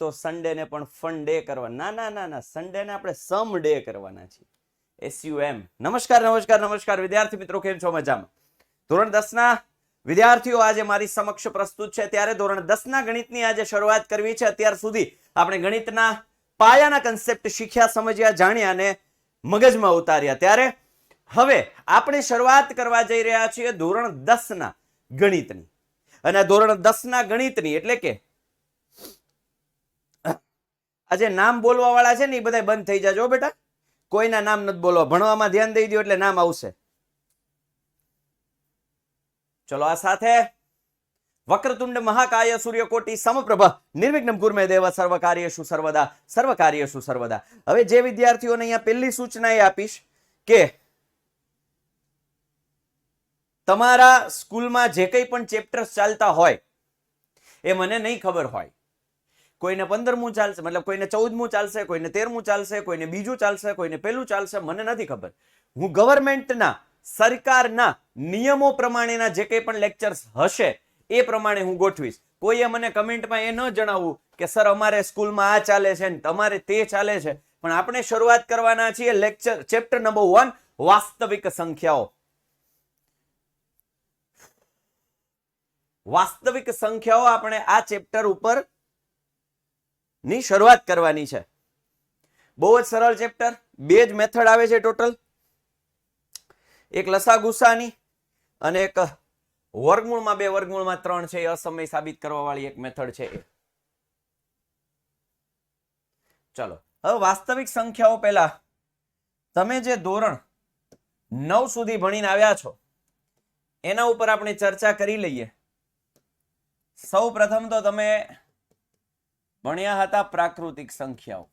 તો સન્ડે ને પણ ફન ડે કરવા. ના ના ના ના, સન્ડે ને આપણે સમ ડે કરવાના છીએ. SUM. નમસ્કાર નમસ્કાર નમસ્કાર વિદ્યાર્થી મિત્રો, કેમ છો? મજામાં? ધોરણ 10 ના વિદ્યાર્થીઓ આજે મારી સમક્ષ પ્રસ્તુત છે. ત્યારે ધોરણ 10 ના ગણિતની આજે શરૂઆત કરવી છે. અત્યાર સુધી આપણે ગણિતના પાયાના કન્સેપ્ટ શીખ્યા, સમજ્યા, જાણ્યા અને મગજમાં ઉતાર્યા. ત્યારે હવે આપણે શરૂઆત કરવા જઈ રહ્યા છીએ ધોરણ 10 ના ગણિતની. અને ધોરણ 10 ના ગણિતની એટલે કે આજે નામ બોલવા વાળા છે ને એ બધા બંધ થઈ જાજો બેટા. કોઈના નામ નથી બોલવા. ભણવામાં ધ્યાન દઈ દો એટલે નામ આવશે. ચલો, આ સાથે વક્રતુંડ મહાકાય સૂર્યકોટી સમપ્રભ નિર્વિઘ્નમ કુર્મે દેવ સર્વકાર્યેષુ સર્વદા સર્વકાર્યેષુ સર્વદા. હવે જે વિદ્યાર્થીઓને અહીંયા પહેલી સૂચના એ આપીશ કે તમારા સ્કૂલમાં જે કંઈ પણ ચેપ્ટર્સ ચાલતા હોય એ મને નહીં ખબર હોય. કોઈને 15મું ચાલશે, મતલબ કોઈને 14મું ચાલશે, કોઈને 13મું ચાલશે, કોઈને બીજું ચાલશે, કોઈને પહેલું ચાલશે, મને નથી ખબર. હું ગવર્મેન્ટના, સરકારના નિયમો પ્રમાણેના જે કંઈ પણ લેક્ચર્સ હશે એ પ્રમાણે હું ગોઠવીશ. કોઈએ મને કમેન્ટમાં એ ન જણાવવું કે સર અમારે સ્કૂલમાં આ ચાલે છે ને તમારે તે ચાલે છે. પણ આપણે શરૂઆત કરવાના છીએ લેક્ચર ચેપ્ટર નંબર 1 વાસ્તવિક સંખ્યાઓ. વાસ્તવિક સંખ્યાઓ આપણે આ ચેપ્ટર ઉપર ની શરૂઆત કરવાની છે. બહુ જ સરળ ચેપ્ટર. 2 જ મેથડ આવે છે ટોટલ. એક લસા ગુસાની અને એક વર્ગમૂળમાં 2 વર્ગમૂળમાં 3 છે એ અસમય સાબિત કરવા વાળી એક મેથડ છે એ. ચલો, હવે વાસ્તવિક સંખ્યાઓ પહેલા તમે જે ધોરણ 9 સુધી ભણીને આવ્યા છો એના ઉપર આપણે ચર્ચા કરી લઈએ. સૌ પ્રથમ તો તમે ભણ્યા હતા પ્રાકૃતિક સંખ્યાઓ.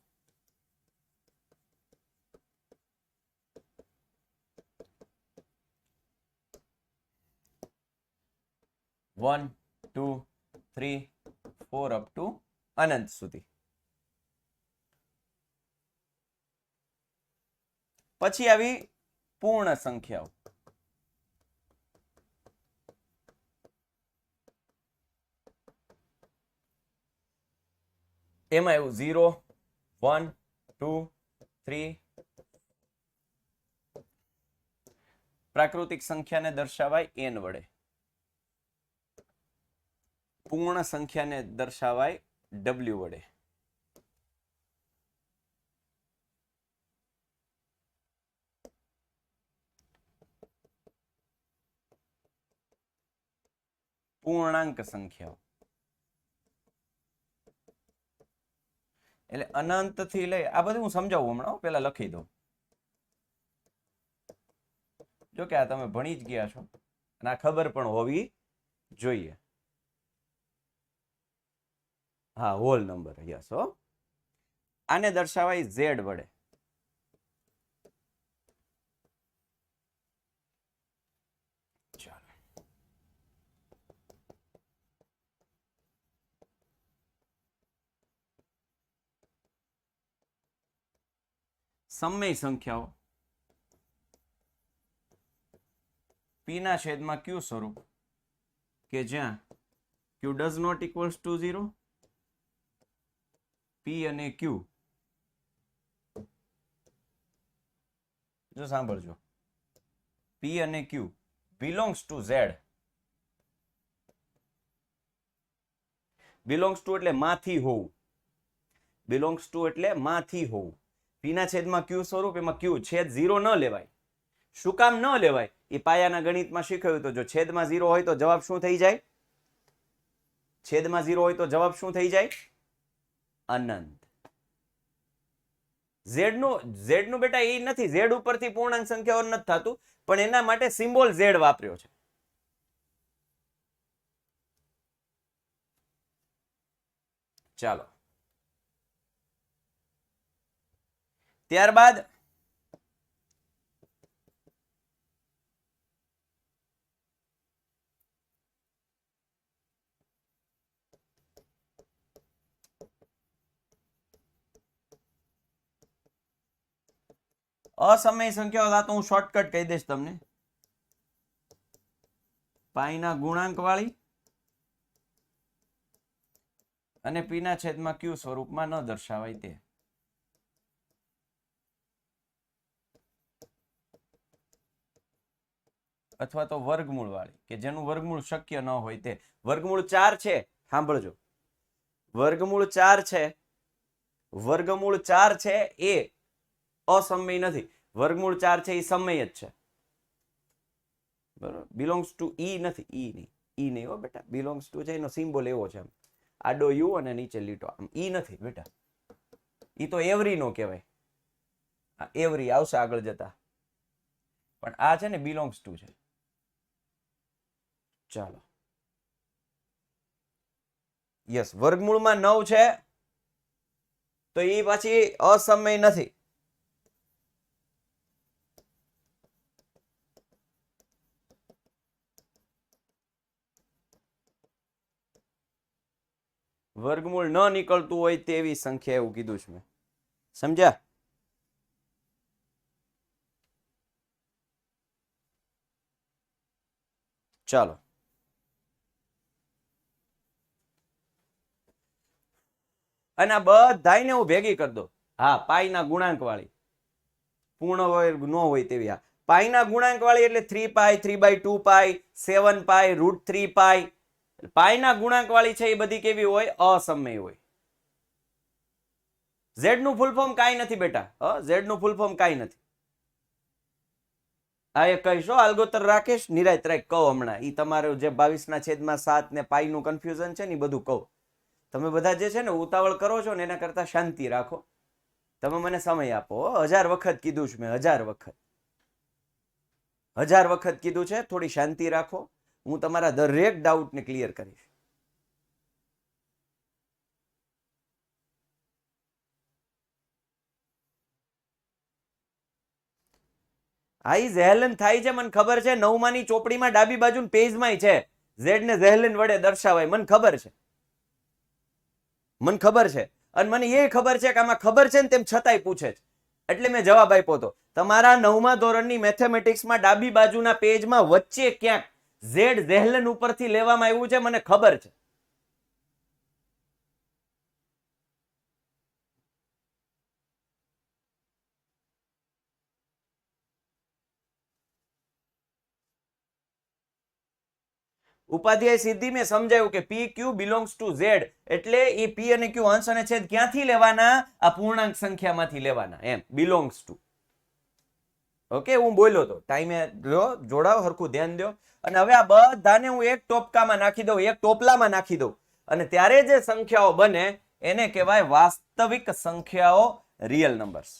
વન 2 3 4 અપ ટુ અનંત સુધી. પછી આવી પૂર્ણ સંખ્યાઓ. એમાં એવું 0 1 2 3. પ્રાકૃતિક સંખ્યાને દર્શાવાય n વડે. પૂર્ણ સંખ્યાને દર્શાવાય w વડે. પૂર્ણાંક સંખ્યાઓ એટલે અનંત થી લઈ, આ બધું હું સમજાવું હમણાં, પેલા લખી દઉં. જો કે આ તમે ભણી જ ગયા છો અને આ ખબર પણ હોવી જોઈએ. હા, હોલ નંબર. યસ હો. આને દર્શાવાય z વડે. ચાલો, સમય સંખ્યાઓ p ના છેદમાં q સ્વરૂપ કે જ્યાં q does not equals to 0. p અને q, જો સાંભળજો, p અને q belongs to z. belongs to એટલે માંથી હોવું. belongs to એટલે માંથી હોવું. p ના છેદમાં q સ્વરૂપ, એમાં q છેદ 0 ન લેવાય. શું કામ ન લેવાય એ પાયાના ગણિતમાં શીખવ્યું. તો જો છેદમાં 0 હોય તો જવાબ શું થઈ જાય? છેદમાં 0 હોય તો જવાબ શું થઈ જાય? અનંત. z નું બેટા એ નથી, z ઉપરથી પૂર્ણાંક સંખ્યાઓ નથી થતું, પણ એના માટે સિમ્બોલ z વાપર્યો છે. ચાલો, ત્યારબાદ અસમય સંખ્યાઓ. આ તો હું શોર્ટકટ કહી દઈશ તમને. પાઈના ગુણાંક વાળી અને p ના છેદમાં q સ્વરૂપમાં ન દર્શાવાય તે. અથવા તો વર્ગમૂળ વાળી કે જેનું વર્ગમૂળ શક્ય ન હોય તે. વર્ગમૂળ 4 છે, સાંભળજો, વર્ગમૂળ 4 છે, વર્ગમૂળ 4 છે એ અસમય નથી. વર્ગમૂળ 4 છે એ સમય જ છે, બરોબર. બિલોંગ્સ ટુ ઈ નથી, ઈ નહીં, ઈ નહીં હો બેટા. બિલોંગ્સ ટુ છે એનો સિમ્બોલ એવો છે, આડો યુ અને નીચે લીટો, આમ ઈ નથી બેટા. ઈ તો એવરી નો કહેવાય, એવરી આવશે આગળ જતા, પણ આ છે ને બિલોંગ્સ ટુ છે. ચાલો, યસ, વર્ગમૂળમાં 9 છે તો એ પાછી અસમય નથી. વર્ગમૂળ ન નીકળતું હોય તેવી સંખ્યા, એવું કીધું છે મેં, સમજ્યા? ચાલો, અને આ બધાને હું ભેગી કરી દો. હા, પાઈના ગુણાંક વાળી, પૂર્ણ હોય ન હોય તેવી. હા, પાઈના ગુણાંક વાળી એટલે 3 પાઈ, 3/2 પાઈ, 7 પાઈ, √3 પાઈ. પાઈના ગુણાંક વાળી છે એ બધી કેવી હોય? અસમય હોય. ઝેડ નું ફૂલ ફોર્મ કાંઈ નથી બેટા, ઝેડ નું ફૂલ ફોર્મ કાંઈ નથી. આ એ કહીશો આલ્ગોતર રાકેશ, નિરાયત રાખ કહો હમણાં. ઈ તમારું જે 22/7 ને પાઈ નું કન્ફ્યુઝન છે ને એ બધું કહું. તમે બધા જે છે ને ઉતાવળ કરો છો ને એના કરતા શાંતિ રાખો. તમે મને સમય આપો. 1000 વખત કીધું છે મેં, 1000 વખત, 1000 વખત કીધું છે. થોડી શાંતિ રાખો, હું તમારા દરેક ડાઉટને ક્લિયર કરીશ. આ ઝેહલન થાય છે, મને ખબર છે. 9માની ચોપડીમાં ડાબી બાજુ પેજમાં છે, ઝેડ ને ઝેહલન વડે દર્શાવાય. મને ખબર છે, મને ખબર છે. અને મને એ ખબર છે કે આમાં ખબર છે ને તેમ છતાંય પૂછે છે, એટલે મેં જવાબ આપ્યો હતો. તમારા 9મા ધોરણની મેથેમેટિક્સમાં ડાબી બાજુના પેજમાં વચ્ચે ક્યાંક ઝેડ ઝેહલન ઉપરથી લેવામાં આવ્યું છે, મને ખબર છે. ઉપાધ્યાય સિદ્ધિ મેં સમજાયું કે પી ક્યુ બિલોંગ્સ ટુ ઝેડ, એટલે એ પી અને ક્યુ અંશ અને છેદ ક્યાંથી લેવાના? આ પૂર્ણાંક સંખ્યામાંથી લેવાના, એમ. Belongs to. ઓકે, હું બોલ્યો તો ટાઈમે જોડાવ, હરખું ધ્યાન દો. અને હવે આ બધાને હું એક ટોપકામાં નાખી દઉં, એક ટોપલામાં નાખી દઉં, અને ત્યારે જે સંખ્યાઓ બને એને કહેવાય વાસ્તવિક સંખ્યાઓ, રિયલ નંબર્સ.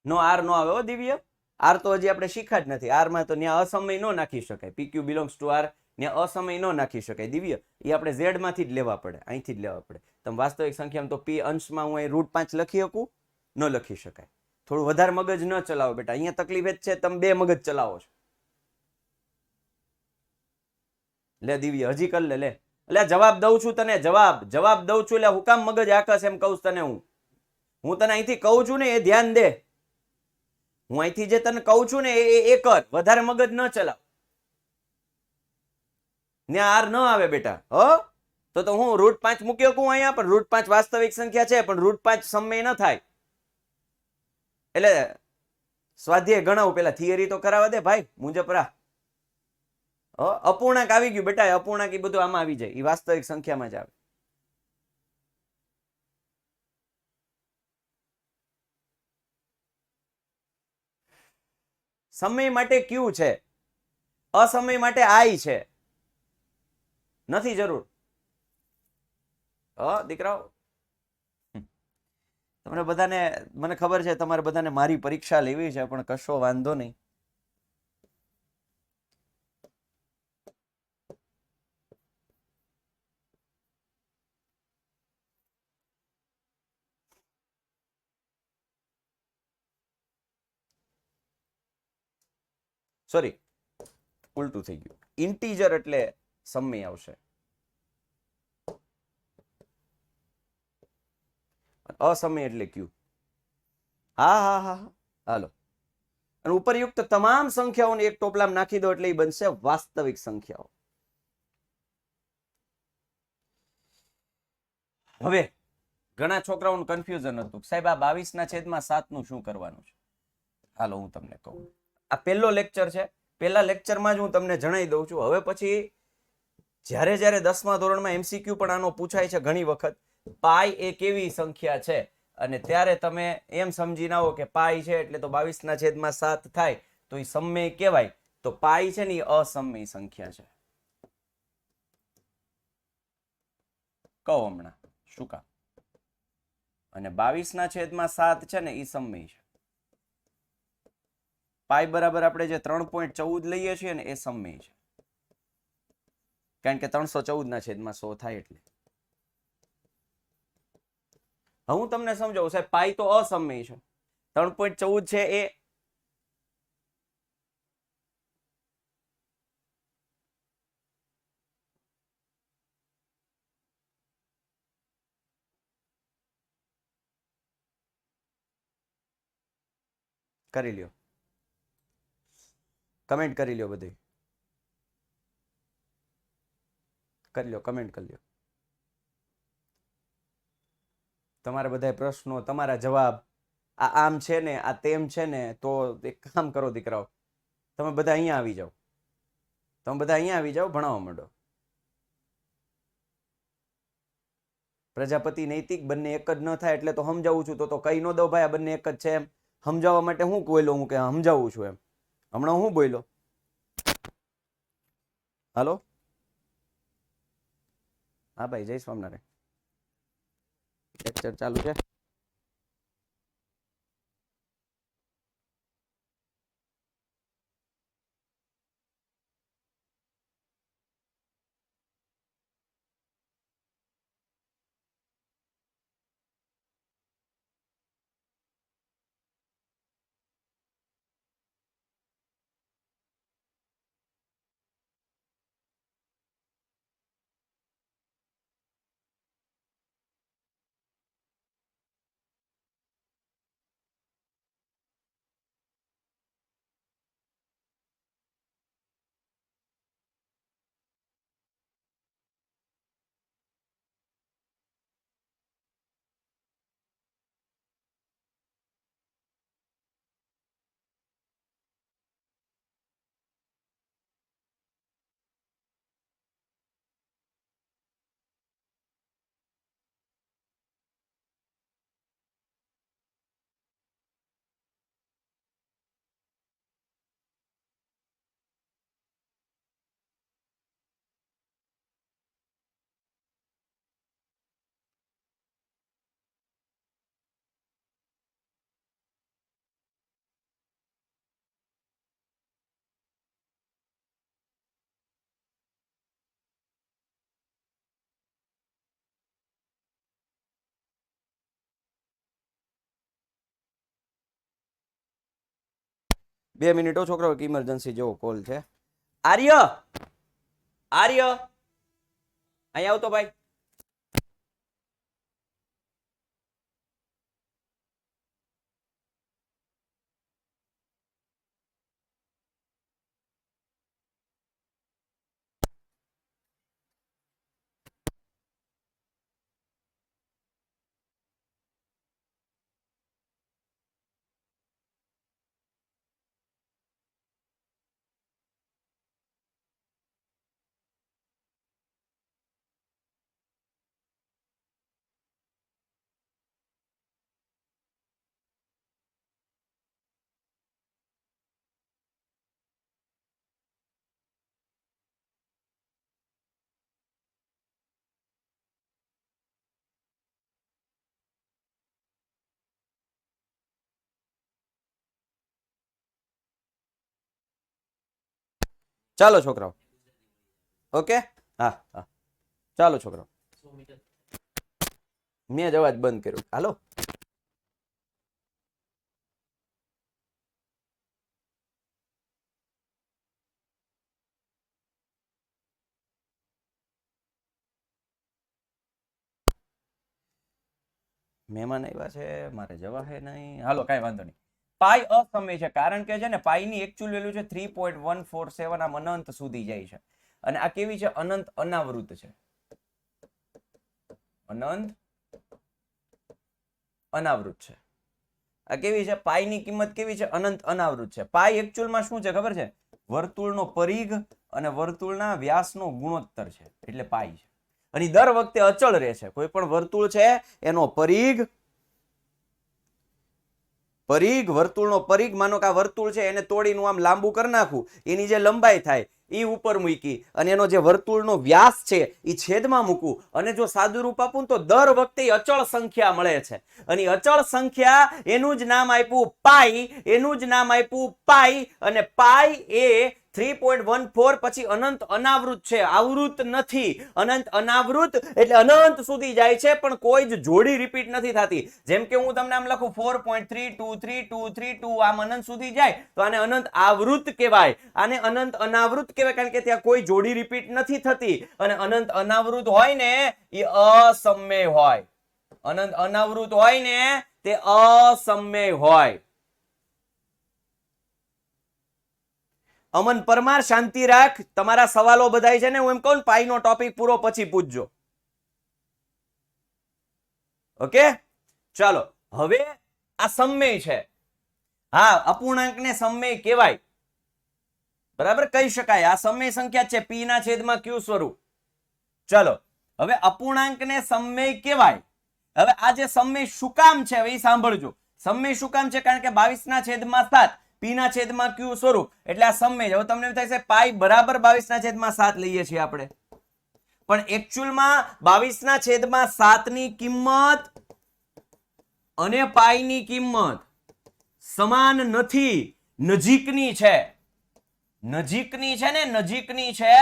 નો આર નો આવે હો દિવ્ય. આર તો હજી આપણે શીખ્યા જ નથી. આર માં તો ત્યાં અસમય નો નાખી શકાય. પીક્યુ બિલોંગ્સ ટુ આર, ત્યાં અસમય નો નાખી શકાય દિવ્ય. એ આપણે ઝેડ માંથી જ લેવા પડે, અહીંથી જ લેવા પડે. તમે વાસ્તવિક સંખ્યામાં તો પી અંશમાં હું અહીં √5 લખી શકું? ન લખી શકાય. થોડું વધારે મગજ ન ચલાવો બેટા. અહીંયા તકલીફ જ છે, તમે 2 મગજ ચલાવો છો. લે દિવ્ય, હજી કર લે. એટલે જવાબ દઉં છું તને, જવાબ દઉં છું, એટલે હું કામ મગજ આકસ એમ કહું તને. હું તને અહીંથી કહું છું ને એ ધ્યાન દે. હું અહીંથી જે તને કહું છું ને એ કર, વધારે મગજ ન ચલાવ. ને આર ન આવે બેટા. તો હું √5 મૂકી શકું અહીંયા, પણ √5 વાસ્તવિક સંખ્યા છે, પણ √5 સમય ન થાય. એટલે સ્વાધ્યાય ગણાવું, પેલા થિયરી તો કરાવવા દે ભાઈ. મુંજપરા અપૂર્ણાંક આવી ગયું બેટા. અપૂર્ણાંક એ બધું આમાં આવી જાય, એ વાસ્તવિક સંખ્યામાં જ આવે. સમય માટે ક્યુ છે, અસમય માટે આઈ છે. નથી જરૂર દીકરાઓ. તમને બધાને મને ખબર છે તમારે બધાને મારી પરીક્ષા લેવી છે, પણ કશો વાંધો નહીં. સોરી, ઉલટું થઈ ગયું. ઇન્ટીજર એટલે સમય આવશે, અસમય એટલે ક્યુ. હા હા હા, હાલો. અને ઉપરયુક્ત તમામ સંખ્યાઓને એક ટોપલામાં નાખી દો એટલે એ બનશે વાસ્તવિક સંખ્યાઓ. હવે ઘણા છોકરાઓનું કન્ફ્યુઝન હતું, સાહેબ આ 22/7 નું શું કરવાનું છે? હાલો હું તમને કહું. આ પહેલો લેક્ચર છે, પહેલા લેક્ચરમાં જ હું તમને જણાવી દઉં છું. હવે પછી જ્યારે જ્યારે 10મા ધોરણમાં MCQ પણ આનો પૂછાય છે ઘણી વખત, પાઈ એ કેવી સંખ્યા છે, અને ત્યારે તમે એમ સમજી ના હો કે પાઈ છે એટલે તો 22/7 થાય તો એ સમય કહેવાય. તો પાઈ છે ને એ અસમય સંખ્યા છે. કહો હમણાં શું કામ? અને 22/7 છે ને એ સમય છે. પાઈ બરાબર આપણે જે 3.14 લઈએ છીએ ને એ સમય છે, કારણ કે 314/100 થાય એટલે. હું તમને સમજાવું સાહેબ, પાઈ તો અસમય છે, 3.14 છે એ કરી લ્યો, કમેન્ટ કરી લ્યો, બધું કરી લ્યો, કમેન્ટ કરી લ્યો. તમારા બધા પ્રશ્નો, તમારા જવાબ, આ આમ છે ને, આ તેમ છે ને, તો એક કામ કરો દીકરાઓ, તમે બધા અહીંયા આવી જાઓ. તમે બધા અહીંયા આવી જાઓ, ભણાવવા માંડો. પ્રજાપતિ નૈતિક બંને એક જ ન થાય એટલે તો સમજાવું છું. તો કઈ ન દો ભાઈ આ બંને એક જ છે એમ. સમજાવવા માટે હું બોલ્યો, હું કે સમજાવું છું એમ. હમણાં હું બોલ્યો? હાલો, હા ભાઈ, જય સ્વામિનારાયણ. લેક્ચર ચાલુ છે. બે મિનિટો છોકરાઓ, ઇમરજન્સી જેવો કોલ છે. આર્ય, આર્ય અહીંયા આવતો ભાઈ. ચાલો છોકરાઓ, ઓકે. હા હા, ચાલો છોકરાઓ, મેં જ અવાજ બંધ કર્યો. હાલો. મહેમાન આવ્યા છે, મારે જવા હે નહીં. હાલો કાંઈ વાંધો નહીં. પાઈ અસમય છે કારણ કે છે ને પાઈની એકચ્યુઅલ વેલ્યુ છે 3.147. આમ અનંત સુધી જાય છે. અને આ કેવી છે? અનંત અનાવૃત છે. અનંત અનાવૃત છે. આ કેવી છે? પાઈની કિંમત કેવી છે? અનંત અનાવૃત છે. પાઈ એકચ્યુઅલમાં શું છે ખબર છે? વર્તુળનો પરિઘ અને વર્તુળના વ્યાસનો ગુણોત્તર છે, એટલે પાઈ છે. અને દર વખતે અચળ રહે છે. કોઈ પણ વર્તુળ છે એનો પરિઘ વર્તુળનો પરિઘ, માનો કે આ વર્તુળ છે એને તોડીને આમ લાંબુ કરી નાખું, એની જે લંબાઈ થાય એ ઉપર મૂકી અને એનો જે વર્તુળનો વ્યાસ છે એ છેદમાં મૂકું અને જો સાદું રૂપ આપું તો દર વખતે અચળ સંખ્યા મળે છે. અને અચળ સંખ્યા એનું જ નામ આપ્યું પાઈ, એનું જ નામ આપ્યું પાઈ. અને પાઈ એ 3.14 પછી અનંત અનાવૃત છે, આવૃત નથી. અનંત અનાવૃત એટલે અનંત સુધી જાય છે પણ કોઈ જ જોડી રિપીટ નથી થતી. જેમ કે હું તમને આમ લખું 4.323232 આમ અનંત સુધી જાય તો આને અનંત આવૃત કહેવાય. આને અનંત અનાવૃત કહેવાય કારણ કે ત્યાં કોઈ જોડી રિપીટ નથી થતી. અને અનંત અનાવૃત હોય ને એ અસમય હોય. અનંત અનાવૃત હોય ને તે અસમય હોય. અમન પરમાર, શાંતિ રાખ. તમારા સવાલો બધાય છે ને હું એમ કહું પાઈનો ટોપિક પૂરો પછી પૂછજો. ઓકે, ચાલો. હવે આ સમય છે. હા, અપૂર્ણાંકને સમય કહેવાય, બરાબર, કહી શકાય. આ સમય સંખ્યા છે પી ના છેદમાં ક્યુ સ્વરૂપ. ચાલો, હવે અપૂર્ણાંકને સમય કહેવાય. હવે આ જે સમય શું કામ છે હવે એ સાંભળજો. સમય શું કામ છે? કારણ કે 22 ના છેદમાં 7 પી ના છેદમાં ક્યુ સ્વરૂપ એટલે આ સમય. હવે તમને એમ થાય છે પાઈ બરાબર 22 ના છેદમાં 7 લઈએ છીએ આપણે, પણ એકચ્યુઅલમાં 22 ના છેદમાં 7 ની કિંમત અને પાઈની કિંમત સમાન નથી, નજીકની છે. નજીકની છે ને, નજીકની છે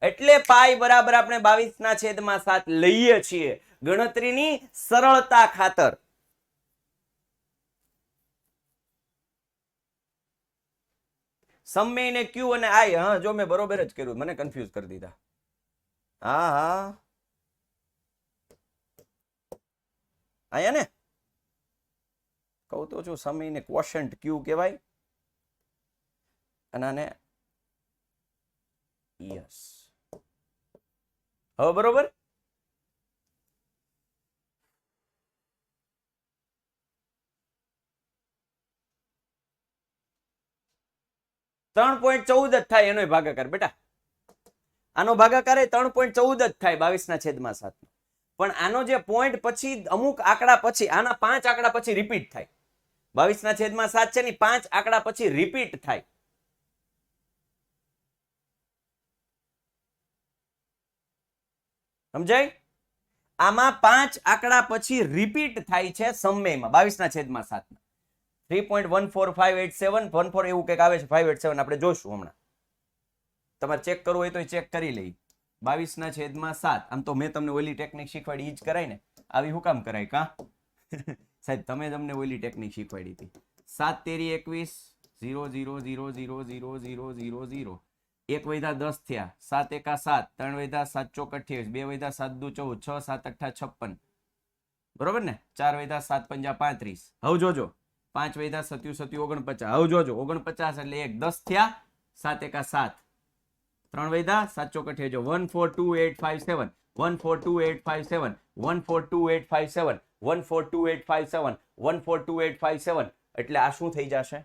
એટલે પાઈ બરાબર આપણે 22 ના છેદમાં 7 લઈએ છીએ ગણતરીની સરળતા ખાતર. સમય ને ક્યુ અને આઈ, હા જો મેં બરોબર જ કર્યું, મને કન્ફ્યુઝ કરી દીધા. હા હા આયા ને, કહું તો છું સમય ને ક્વોશન્ટ ક્યુ કહેવાય. અને આને યસ, હવે બરોબર. $3.14 જ થાય એનો ભાગાકાર બેટા. આનો ભાગાકાર 3.14 જ થાય 22 ના છેદમાં 7. પણ આનો જે પોઈન્ટ પછી અમુક આંકડા પછી આના 5 આંકડા પછી રિપીટ થાય. 22 ના છેદમાં 7 છે ને 5 આંકડા પછી રિપીટ થાય. સમજાય? આમાં 5 આંકડા પછી રિપીટ થાય છે સમયમાં 22 ના છેદમાં 7. 3.14587 14 એવું કંઈક આવે છે, 587 આપણે જોઈશું હમણાં. તમારે ચેક કરવું હોય તો ચેક કરી લઈ. 22 ના છેદમાં 7. આમ તો મેં તમને ઓલી ટેકનિક શીખવાડી ઈ જ કરાય ને, આવી હું કામ કરાય કા? સાહેબ તમે તમને ઓલી ટેકનિક શીખવાડી હતી. 7 તેરી 21 0 0 0 0 0 0 0 એક વૈધા 10 થયા, 7 એકા 7, 3 વૈધા 7 ચોક 28, 2 વૈધા 7 દુ 14, 6 7 8 56, બરોબર ને? 4 વૈધા 7 પંજા 35. હવે જોજો 5 વૈધા 7 7 49. હવે જોજો 49 એટલે 1 10 થયા, 7 એકા 7, 3 વૈધા 7 ચોક 28, 142857 142857 142857 142857 142857. એટલે આ શું થઈ જશે?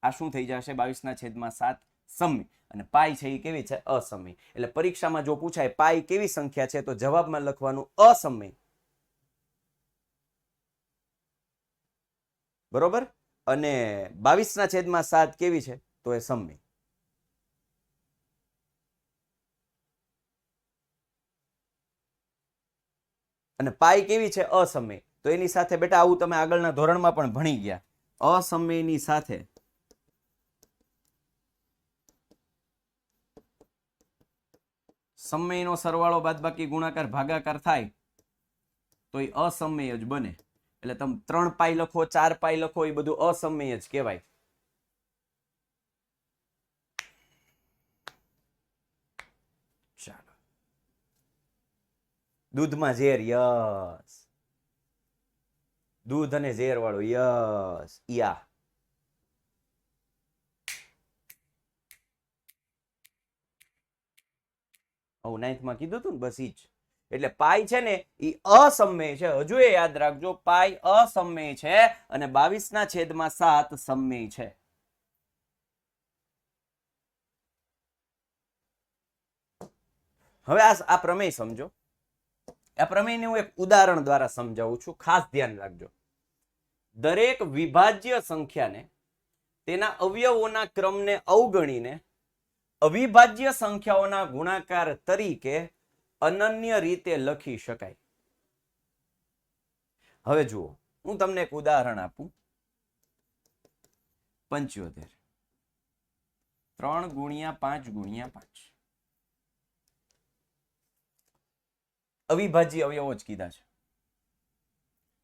આ શું થઈ જશે? 22 ના છેદમાં 7 સમય. અને પાઈ છે એ કેવી છે? અસમય. એટલે પરીક્ષામાં જો પૂછાય પાઈ કેવી સંખ્યા છે તો જવાબમાં લખવાનું અસમય. બરોબર? અને 22 ના છેદમાં 7 કેવી છે? તો એ સમય. અને પાઈ કેવી છે? અસમય. તો એની સાથે બેટા આવું તમે આગળના ધોરણમાં પણ ભણી ગયા. અસમયની સાથે સમયનો સરવાળો બાદબાકી ગુણાકાર ભાગાકાર થાય તો એ અસમય જ બને. એટલે તમે 3 પાઈ લખો, 4 પાઈ લખો, એ બધું અસમય જ કહેવાય. ચાલો, દૂધમાં ઝેર, યસ. દૂધ અને ઝેર વાળો, યસ, યા. નાઇન્થમાં કીધું હતું ને, બસ ઈ જ. એટલે પાઈ છે ને એ અસમમેય છે. હજુ એ યાદ રાખજો, પાઈ અસમમેય છે અને 22/7 સમમેય છે. હવે આ પ્રમેય સમજો. આ પ્રમેયને હું એક ઉદાહરણ દ્વારા સમજાવું છું, ખાસ ધ્યાન રાખજો. દરેક વિભાજ્ય સંખ્યાને તેના અવયવોના ક્રમને અવગણીને અવિભાજ્ય સંખ્યાઓના ગુણાકાર તરીકે અનન્ય રીતે લખી શકાય. હવે જુઓ, હું તમને એક ઉદાહરણ આપું. 75 3 × 5 × 5 અવિભાજ્ય અવયવો જ કીધા છે.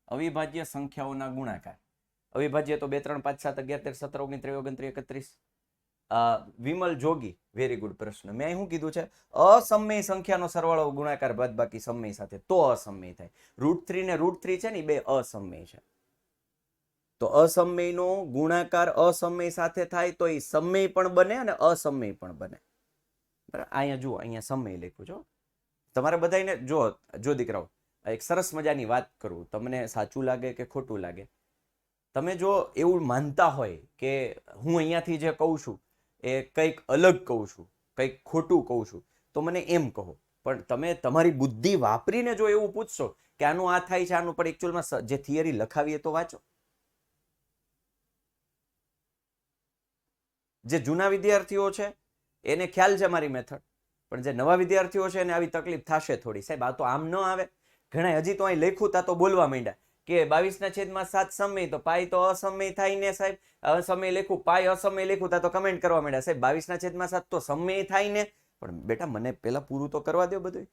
અવિભાજ્ય સંખ્યાઓના ગુણાકાર. અવિભાજ્ય તો 2 3 5 7 11 13 17 19 23 31. વિમલ જોગી, વેરી ગુડ પ્રશ્ન. મેં શું કીધું છે? અસમય સંખ્યાનો સરવાળો ગુણાકાર બાદબાકી સમય સાથે તો અસમય થાય. √3 ને √3 છે ને, બે અસમય છે. તો અસમયનો ગુણાકાર અસમય સાથે થાય તો એ સમય પણ બને અને અસમય પણ બને. બરાબર, અહીંયા જુઓ, અહીંયા સમય લખ્યું છે. તમારે બધાને જો દીકરાઓ, એક સરસ મજાની વાત કરું, તમને સાચું લાગે કે ખોટું લાગે. તમે જો એવું માનતા હોય કે હું અહીંયાથી જે કહું છું એ કંઈક અલગ કહું છું, કંઈક ખોટું કહું છું, તો મને એમ કહો. પણ તમે તમારી બુદ્ધિ વાપરીને જો એવું પૂછશો કે આનું આ થાય છે, આનું, પણ એકચ્યુઅલમાં જે થિયરી લખાવી એ તો વાંચો. જે જૂના વિદ્યાર્થીઓ છે એને ખ્યાલ છે મારી મેથડ, પણ જે નવા વિદ્યાર્થીઓ છે એને આવી તકલીફ થશે થોડી. સાહેબ આ તો આમ ન આવે. ઘણા હજી તો અહીં લખ્યું તા તો બોલવા માંડ્યા કે 22/7 સમય, તો પાઈ તો અસમય થાય ને સાહેબ. અસમય લખ્યું, પાઈ અસમય લખ્યું તા તો કમેન્ટ કરવા માંડ્યા, સાહેબ 22/7 તો સમય થાય ને. પણ બેટા મને પેલા પૂરું તો કરવા દો બધું.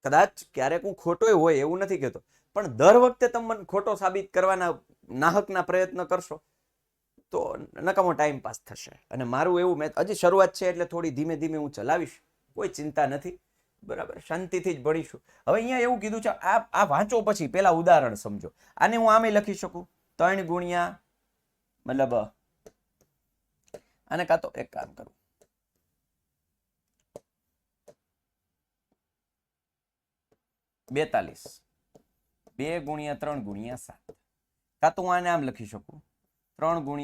કદાચ ક્યારેક હું ખોટો હોય એવું નથી કહેતો, પણ દર વખતે તમે મને ખોટો સાબિત કરવાના નાહકના પ્રયત્ન કરશો તો નકામો ટાઈમ પાસ થશે. અને મારું એવું, મેં હજી શરૂઆત છે એટલે થોડી ધીમે ધીમે હું ચલાવીશ, કોઈ ચિંતા નથી. બરાબર, શાંતિથી જ ભણીશું. હવે અહીંયા એવું કીધું છે, આ વાંચો પછી પેલા ઉદાહરણ સમજો. આને હું આમે લખી શકું 3 × મતલબ આને કાં તો એક કામ કરું, 42 2 × 3 × 7. કાં તો હું આને આમ લખી શકું 3 × 2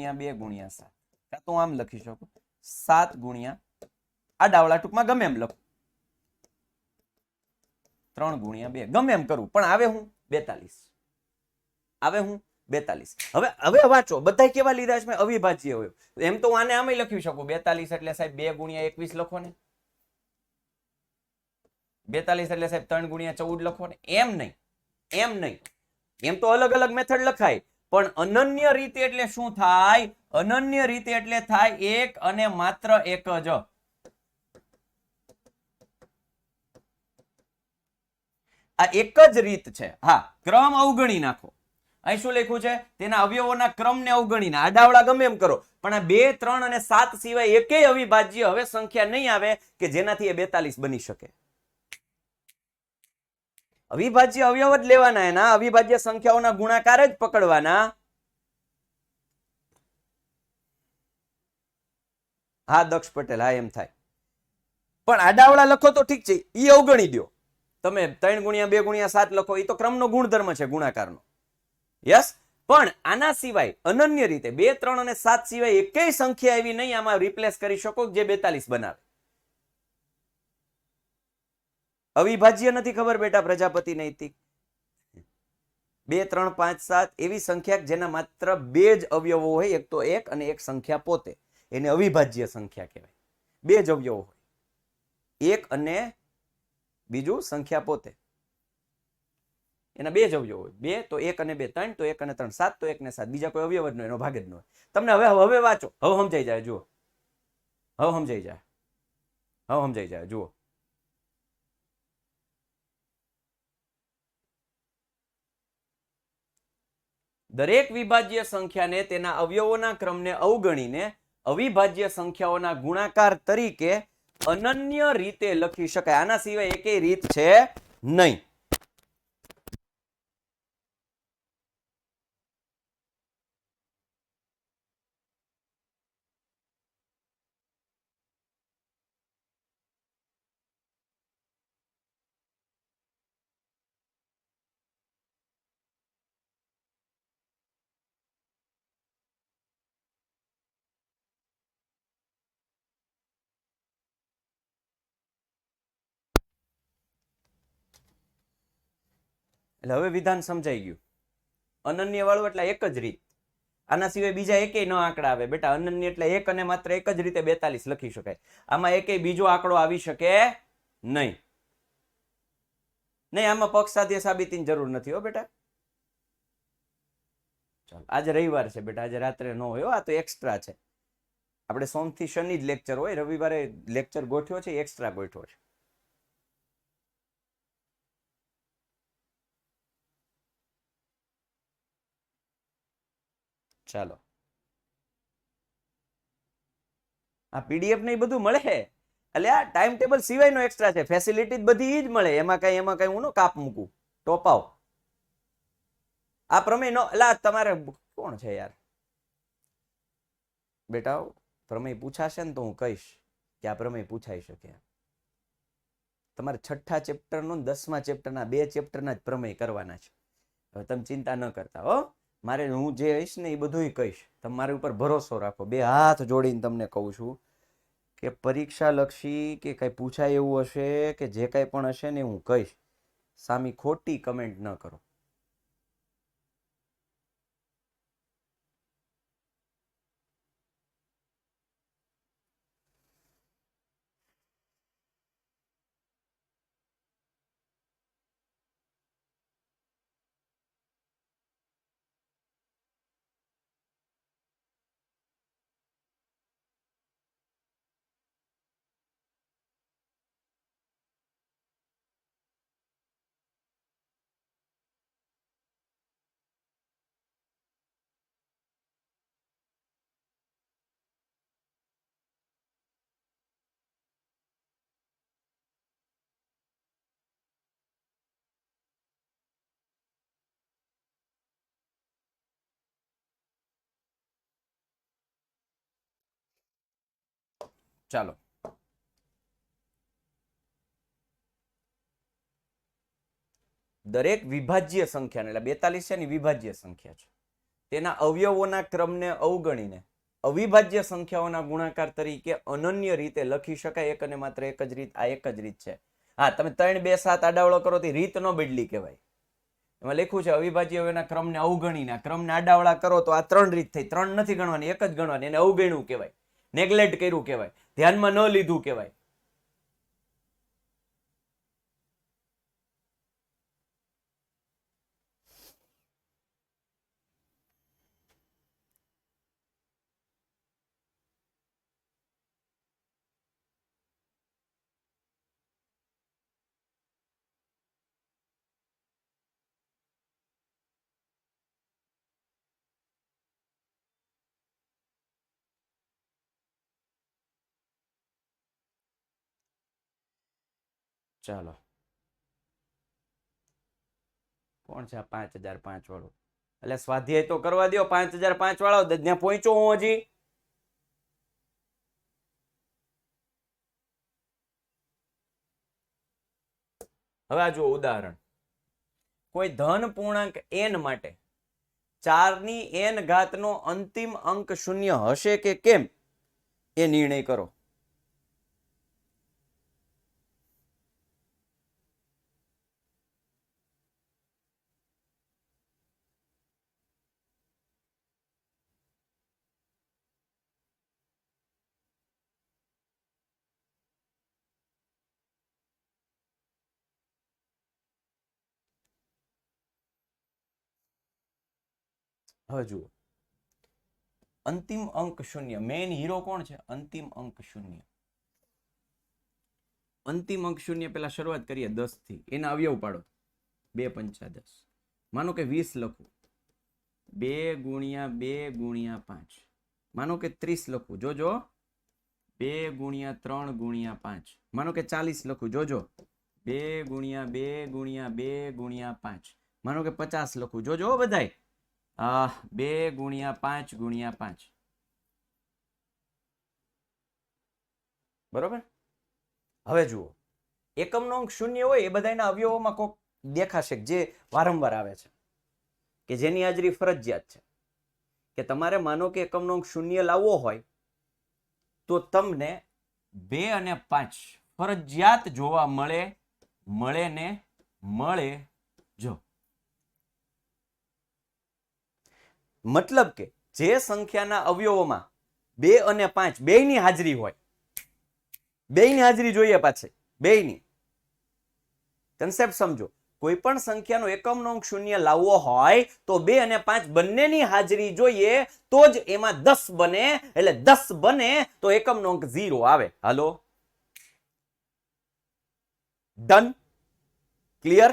× 7. કાં તો આમ લખી શકું 7 × આ ડાવલા ટૂંકમાં ગમે એમ લખું, 3 × 2 ગમે એમ કરું, પણ આવે હું 42. આવે હું 42. હવે વાંચો, બધા કેવા લીધા છે મેં? અવિભાજ્ય હોય. એમ તો આને આમે લખી શકું 42 એટલે સાહેબ 2 × 21 લખો ને, 42 એટલે સાહેબ 3 × 14 લખો ને. એમ નહીં. એમ તો અલગ અલગ મેથડ લખાય, પણ અનન્ય રીતે એટલે શું થાય? અનન્ય રીતે એટલે થાય એક અને માત્ર એક જ. આ એક જ રીત છે. હા, ક્રમ અવગણી નાખો. અહીં શું લખ્યું છે? તેના અવયવોના ક્રમને અવગણીને આડાવડા ગમે એમ કરો, પણ આ 2 3 અને 7 સિવાય એકેય અવિભાજ્ય હવે સંખ્યા નહીં આવે કે જેનાથી એ 42 બની શકે. અવિભાજ્ય અવયવ જ લેવાના, એના અવિભાજ્ય સંખ્યાઓના ગુણાકાર જ પકડવાના. હા દક્ષ પટેલ, હા એમ થાય. પણ આડાવડા લખો તો ઠીક છે, એ અવગણી દો. તમે 3 × 2 × 7 લખો, એ તો ક્રમનો ગુણધર્મ છે ગુણાકારનો. યસ, પણ આના સિવાય અનન્ય રીતે 2 3 અને 7 સિવાય એકેય સંખ્યા એવી નહીં આમાં રિપ્લેસ કરી શકો જે 42 બનાવે. અવિભાજ્ય નથી ખબર બેટા? પ્રજાપતિ નૈતિક 2 3 5 7 એવી સંખ્યા જેના માત્ર 2 જ અવયવો હોય, એક તો એક અને એક સંખ્યા પોતે, એને અવિભાજ્ય સંખ્યા કહેવાય. 2 જ અવયવો હોય, એક અને બીજું સંખ્યા પોતે, એના 2 જ અવયવો હોય. 2 તો 1 અને 2 3, તો 1 અને 3 7, તો 1 ને 7, બીજા કોઈ અવયવ જ ન હોય, એનો ભાગ જ ન હોય. તમને હવે વાંચો, હવે સમજાઈ જાય. જુઓ, હવે સમજાઈ જાય. જુઓ, દરેક વિભાજ્ય સંખ્યાને તેના અવયવોના ક્રમને અવગણીને અવિભાજ્ય સંખ્યાઓના ગુણાકાર તરીકે અનન્ય રીતે લખી શકાય. આના સિવાય એકેય રીત છે નહીં. એટલે હવે વિધાન સમજાઈ ગયું. અનન્ય વાળું એટલે એક જ રીત. આના સિવાય બીજા એકેય ન આંકડા આવે બેટા. અનન્ય એટલે એક અને માત્ર એક જ રીતે 42 લખી શકાય. આમાં એકેય બીજો આંકડો આવી શકે નહીં. નહીં, આમાં પક્ષસાધ્ય સાબિતીની જરૂર નથી હો બેટા. ચાલો, આજે રવિવાર છે બેટા, આજે રાત્રે ન હોય. આ તો એક્સ્ટ્રા છે. આપણે સોમથી શનિ જ લેક્ચર હોય, રવિવારે લેક્ચર ગોઠવ્યો છે, એક્સ્ટ્રા ગોઠવ્યો છે. ચાલો, આ પીડીએફ ને બધું મળે છે. એટલે આ ટાઈમ ટેબલ સિવાયનો એક્સ્ટ્રા છે. ફેસિલિટી બધી જ મળે. એમાં કઈ હું નો કાપ મૂકું, ટોપાવ. આ પ્રમેય નો એટલે તમારે કોણ છે યાર બેટા? પ્રમેય પૂછાશે ને તો હું કહીશ કે આ પ્રમેય પૂછાઈ શકે. તમારે 6થા ચેપ્ટરનો 10મા ચેપ્ટરના 2 ચેપ્ટરના જ પ્રમેય કરવાના છે. હવે તમે ચિંતા ન કરતા હો. મારે હું જે કહીશ ને એ બધું કહીશ. તમારી ઉપર ભરોસો રાખો. 2 હાથ જોડીને તમને કહું છું કે પરીક્ષા લક્ષી કે કઈ પૂછાય એવું હશે કે જે કઈ પણ હશે ને હું કહીશ. સામી ખોટી કમેન્ટ ન કરો. ચાલો, દરેક વિભાજ્ય સંખ્યાને એટલે 42 છે ને વિભાજ્ય સંખ્યા છે, તેના અવયવોના ક્રમને અવગણીને અવિભાજ્ય સંખ્યાઓના ગુણાકાર તરીકે અનન્ય રીતે લખી શકાય. એક અને માત્ર એક જ રીત. આ એક જ રીત છે. હા, તમે 3, 2, 7 આડાવળો કરો તો રીત નો બદલી કહેવાય. એમાં લખ્યું છે અવિભાજ્ય અવયવના ક્રમને અવગણીને ક્રમને આડાવળા કરો તો આ 3 રીત થઈ. 3 નથી ગણવાની, એક જ ગણવાની. એને અવગણ્યું કહેવાય, નેગ્લેક્ટ કર્યું કહેવાય, ધ્યાનમાં ન લીધું કહેવાય. ચાલો, કોણ છે આ 5005 વાળો? એટલે સ્વાધ્યાય તો કરવા દો. 5005 વાળો ત્યાં પહોંચો હું હજી. હવે આ જુઓ ઉદાહરણ. કોઈ ધન પૂર્ણાંક n માટે 4ની n ઘાતનો અંતિમ અંક શૂન્ય હશે કે કેમ એ નિર્ણય કરો. હવે જુઓ, અંતિમ અંક શૂન્ય. મેઇન હીરો કોણ છે? અંતિમ અંક શૂન્ય. અંતિમ અંક શૂન્ય પેલા શરૂઆત કરીએ 10 થી. એના અવયવ પાડો. 2 પંચા 10. માનો કે 20 લખું. 2 ગુણ્યા 2 ગુણ્યા 5. માનો કે 30 લખું. જોજો, 2 ગુણ્યા 3 ગુણ્યા 5. માનો કે 40 લખું, જોજો. 2 ગુણ્યા 2 ગુણ્યા 2 ગુણ્યા 5. માનો કે 50 લખું, જોજો બધાય. 2 ગુણ્યા 5 ગુણ્યા 5. બરોબર. હવે જુઓ, એકમનો અંક શૂન્ય હોય એ બધાના અવયવોમાં કોક દેખાશે જે વારંવાર આવે છે, કે જેની હાજરી ફરજિયાત છે. કે તમારે માનો કે એકમનો અંક શૂન્ય લાવવો હોય તો તમને 2 અને 5 ફરજિયાત જોવા મળે ને મળે. જો મતલબ કે જે સંખ્યાના અવયવોમાં 2 અને 5 બેયની હાજરી હોય, બેયની હાજરી જોઈએ પાછે, બેયની. કન્સેપ્ટ સમજો. કોઈ પણ સંખ્યાનો એકમનો અંક શૂન્ય લાવવો હોય તો 2 અને 5 બંનેની હાજરી જોઈએ તો જ એમાં 10 બને. એટલે 10 બને તો એકમનો અંક 0 આવે. હાલો, ડન, ક્લિયર?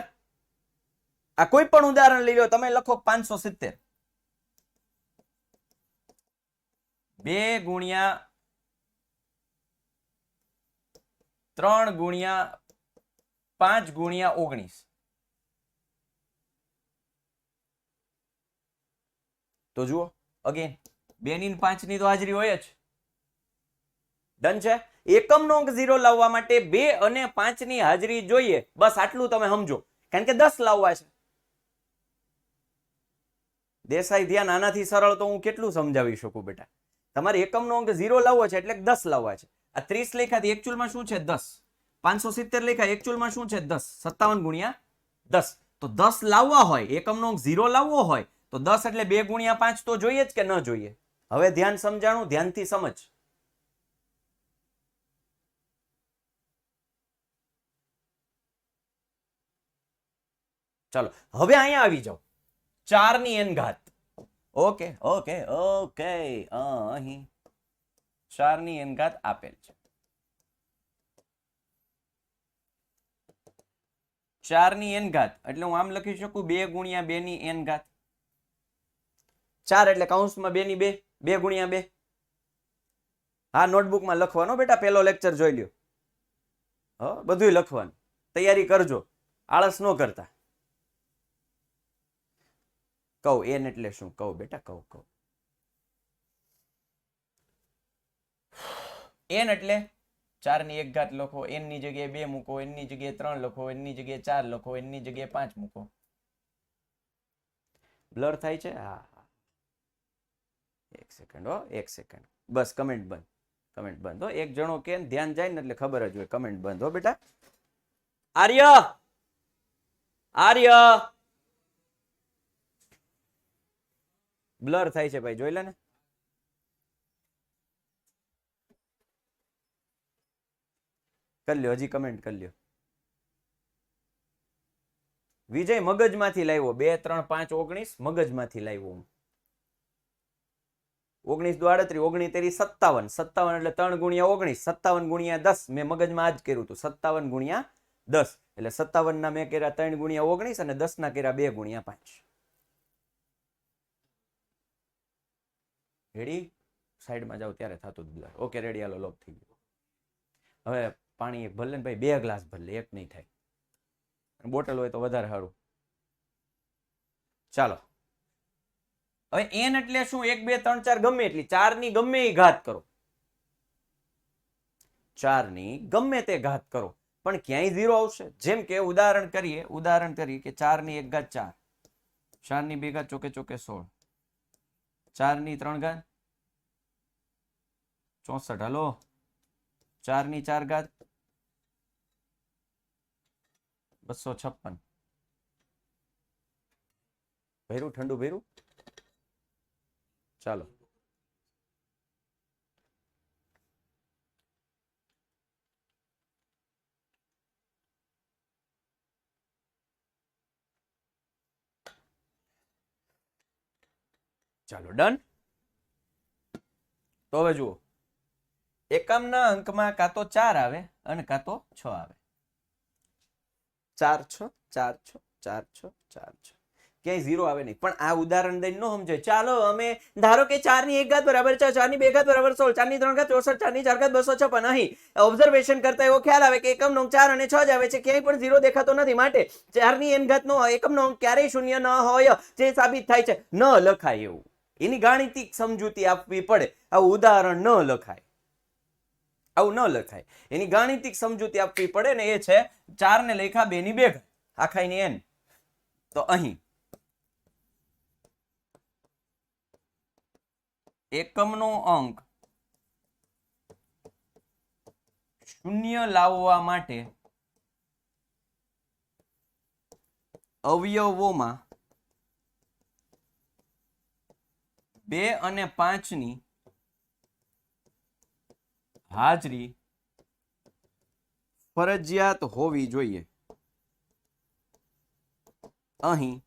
આ કોઈ પણ ઉદાહરણ લઈ લો, તમે લખો 570. 2 ગુણ્યા 3 ગુણ્યા 5 ગુણ્યા 19. તો જુઓ, અગેન 2 ની 5 ની તો હાજરી હોય જ. ડન છે. એકમનો અંક 0 લાવવા માટે 2 અને 5 ની હાજરી જોઈએ. બસ આટલું તમે સમજો, કારણ કે 10 લાવવા છે. દેસાઈ ધ્યાન, આનાથી સરળ તો હું કેટલું સમજાવી શકું બેટા. તમારે એકમનો અંક 0 લાવવો છે એટલે 10 લાવવા છે. આ 30 લખ્યા એકચ્યુઅલમાં શું છે? 10. 570 લખ્યા એકચ્યુઅલમાં શું છે? 10. 57 ગુણ્યા 10. તો 10 લાવવા હોય, એકમનો અંક 0 લાવવો હોય તો 10 એટલે 2 ગુણ્યા 5 તો જોઈએ જ કે ન જોઈએ? હવે ધ્યાન સમજાણું, ધ્યાનથી સમજ. ચાલો હવે અહીંયા આવી જાઓ. 4 ની n ઘાત. ઓકે ઓકે ઓકે, અહીં 4 ની n ઘાત આપેલ છે. 4 ની n ઘાત એટલે હું આમ લખી શકું 2 ગુણ્યા 2 ની n ઘાત. 4 એટલે કૌંસમાં 2 ની 2, 2 ગુણ્યા 2. હા, નોટબુકમાં લખવાનો બેટા, પેલો લેક્ચર જોઈ લ્યો. બધું લખવાનું, તૈયારી કરજો, આળસ ન કરતા. કહું n એટલે શું? કહું બેટા, કહું. n એટલે 4 ની 1 ઘાત લખો, n ની જગ્યાએ 2 મૂકો, n ની જગ્યાએ 3 લખો, n ની જગ્યાએ 4 લખો, n ની જગ્યાએ 5 મૂકો. બ્લર થાય છે? હા, એક સેકન્ડ. એક સેકન્ડ, બસ. કમેન્ટ બંધ, કમેન્ટ બંધ. એક જણો કે ધ્યાન જાય ને એટલે ખબર જ હોય. કમેન્ટ બંધ. બેટા આર્ય બ્લર થાય છે ભાઈ, જોઈ લે ને. કરી લ્યો, હજી કમેન્ટ કરી લ્યો. વિજય મગજમાંથી લાવ્યો. 2 3 5 19 મગજમાંથી લાવ્યો હું. 19 દુ 38, 19 તેરી 57. 57 એટલે 3 ગુણ્યા 19, 57 ગુણ્યા 10. મેં મગજમાં આજ કર્યું હતું. 57 ગુણ્યા 10 એટલે 57 ના મેં કર્યા 3 ગુણ્યા 19 અને 10 ના કર્યા 2 ગુણ્યા 5. રેડી? સાઈડમાં જાવ ત્યારે થતું જ બ્લર. ઓકે, રેડી, હાલો, લોક થઈ ગયો. હવે પાણી એક ભરલે ને ભાઈ, 2 ગ્લાસ ભરલે, એક નહીં થાય. બોટલ હોય તો વધારે સારું. ચાલો, હવે n એટલે શું? 1 2 3 4 ગમે એટલી, 4 ની ગમે એ ઘાત કરો. 4 ની ગમે તે ઘાત કરો, પણ ક્યાંય 0 આવશે. જેમ કે ઉદાહરણ કરીએ કે 4 ની 1 ઘાત 4, 4 ની 2 ઘાત ચોકે ચોકે 16, 4 ની 3 ઘાત 64. હાલો, 4 ની 4 ઘાત 256. ભેરું, ઠંડુ ભેરું. ચાલો, ડન. તો હવે જુઓ, એકમના અંકમાં કાં તો 4 આવે અને કાં તો 6 આવે. 4 6 4 6 4 6 4 6. ક્યાંય 0 આવે નહીં. પણ આ ઉદાહરણ દઈને ન સમજાય. ચાલો અમે ધારો કે 4 ની 1 ઘાત બરાબર 4, 4 ની 2 ઘાત બરાબર 16, 4 ની 3 ઘાત 64, 4 ની 4 ઘાત 256. અહીં ઓબ્ઝર્વેશન કરતા એવો ખ્યાલ આવે કે એકમનો અંક 4 અને 6 જ આવે છે, ક્યાંય પણ 0 દેખાતો નથી. માટે 4 ની n ઘાત નો એકમનો અંક ક્યારેય શૂન્ય ન હોય, જે સાબિત થાય છે. ન લખાય એવું, એની ગાણિતિક સમજૂતી આપવી પડે. આવું ઉદાહરણ ન લખાય, આવું ન લખાય. એની ગાણિતિક સમજૂતી આપવી પડે ને એ છે 4 ને લખ્યા 2 ની 2 ઘાત આખાની n. તો અહીં એકમનો અંક શૂન્ય લાવવા માટે અવયવોમાં 2 અને 5 ની હાજરી ફરજિયાત હોવી જોઈએ. અહીં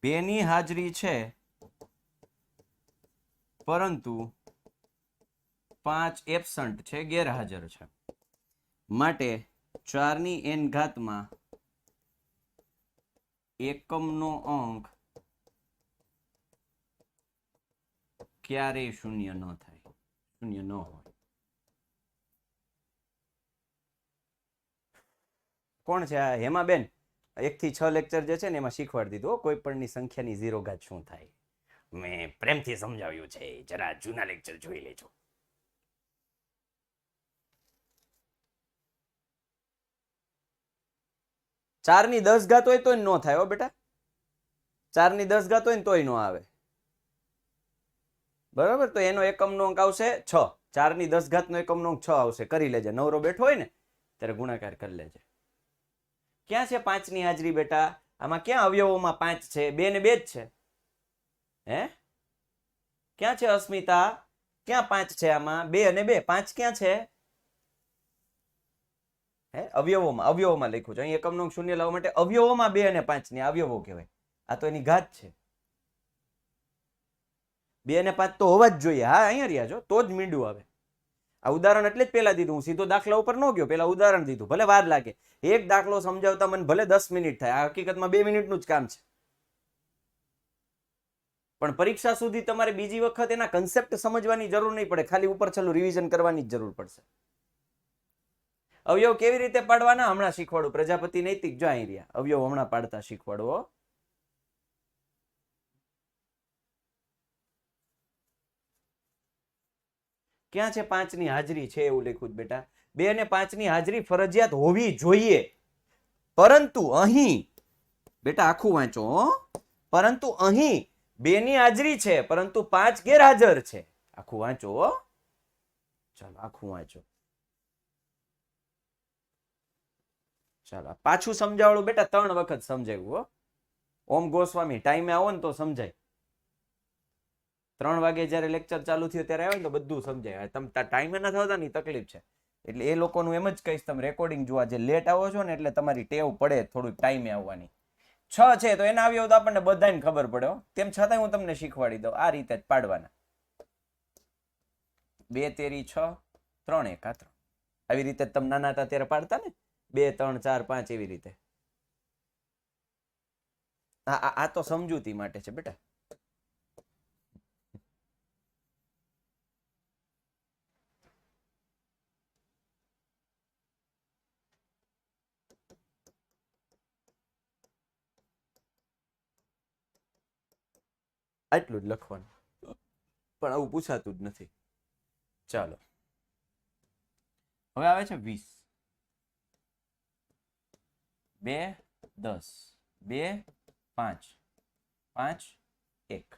2 ની હાજરી છે, પરંતુ 5 એબસન્ટ છે, ગેરહાજર છે. માટે 4 ની n ઘાતમાં એકમનો અંક ક્યારેય શૂન્ય ન થાય, શૂન્ય ન હોય. કોણ છે આ? હેમાબેન 1 થી 6 લેક્ચર જે છે ને એમાં શીખવાડી દીધું કોઈ પણની સંખ્યાની 0 ઘાત શું થાય. મેં પ્રેમથી સમજાવ્યું છે, જરા જૂના લેક્ચર જોઈ લેજો. ચાર ની 10 ઘાત હોય તોય ન થાય હો બેટા. 4 ની 10 ઘાત હોય ને તોય ન આવે. બરાબર? તો એનો એકમનો અંક આવશે 6. 4 ની 10 ઘાત નો એકમનો અંક 6 આવશે. કરી લેજે, નવરો બેઠો હોય ને ત્યારે ગુણાકાર કરી લેજે. ક્યાં છે 5 ની હાજરી બેટા? આમાં ક્યાં અવયવોમાં 5 છે? 2 ને 2 જ છે. હે ક્યાં છે અસ્મિતા? ક્યાં 5 છે આમાં? 2 અને 2. 5 ક્યાં છે? હે અવયવોમાં લખ્યું છે. અહીં એકમનો અંક શૂન્ય લાવવા માટે અવયવોમાં 2 અને 5 ની અવયવો કહેવાય. આ તો એની ઘાત છે. 2 અને 5 તો હોવા જ જોઈએ. હા, અહીંયા રહ્યા છો તો જ મીંડું આવે. આ ઉદાહરણ એટલે જ પેલા દીધું. હું સીધો દાખલા ઉપર ન ગયો, પેલા ઉદાહરણ દીધું. ભલે વાર લાગે, એક દાખલો સમજાવતા મને ભલે 10 મિનિટ થાય, આ હકીકતમાં 2 મિનિટનું જ કામ છે. પણ પરીક્ષા સુધી તમારે બીજી વખત એના કન્સેપ્ટ સમજવાની જરૂર નહીં પડે, ખાલી ઉપર છેલ્લું રિવિઝન કરવાની જ જરૂર પડશે. અવયવ કેવી રીતે પાડવાના હમણાં શીખવાડું. પ્રજાપતિ નૈતિક જો અહીં રહ્યા, અવયવ હમણાં પાડતા શીખવાડો. ક્યાં છે 5 ની હાજરી છે એવું લખ્યું બેટા. 2 અને 5 ની હાજરી ફરજિયાત હોવી જોઈએ, પરંતુ અહીં બેટા આખું વાંચો. પરંતુ અહીં 2 ની હાજરી છે, પરંતુ 5 ગેરહાજર છે. આખું વાંચો. ચાલો આખું વાંચો. ચાલો પાછું સમજાવડું બેટા. 3 વખત સમજાવ્યું. ઓમ ગોસ્વામી ટાઈમે આવો ને તો સમજાય. 3 વાગે જયારે લેક્ચર ચાલુ થયો ત્યારે આવે ને તો બધું સમજાય. તમે ટાઈમે નથી આવતા ને તકલીફ છે. એટલે એ લોકોનું એમ જ કહીશ, તમે રેકોર્ડિંગ જોવા. જે લેટ આવો છો ને એટલે તમારી ટેવ પડે થોડુંક ટાઈમે આવવાની. 6 છે તો એના આવ્યો તો આપણને બધાને ખબર પડે. તેમ છતાં હું તમને શીખવાડી દઉં. આ રીતે જ પાડવાના. 2 તેરી 6, 3 એકા 3. આવી રીતે તમે નાના હતા ત્યારે પાડતા ને, 2 3 4 5 એવી રીતે. આ તો સમજૂતી માટે છે બેટા. આટલું જ લખવાનું, પણ આવું પૂછાતું જ નથી. ચાલો હવે આવે છે 20. 2 10, 2 5, 5 1.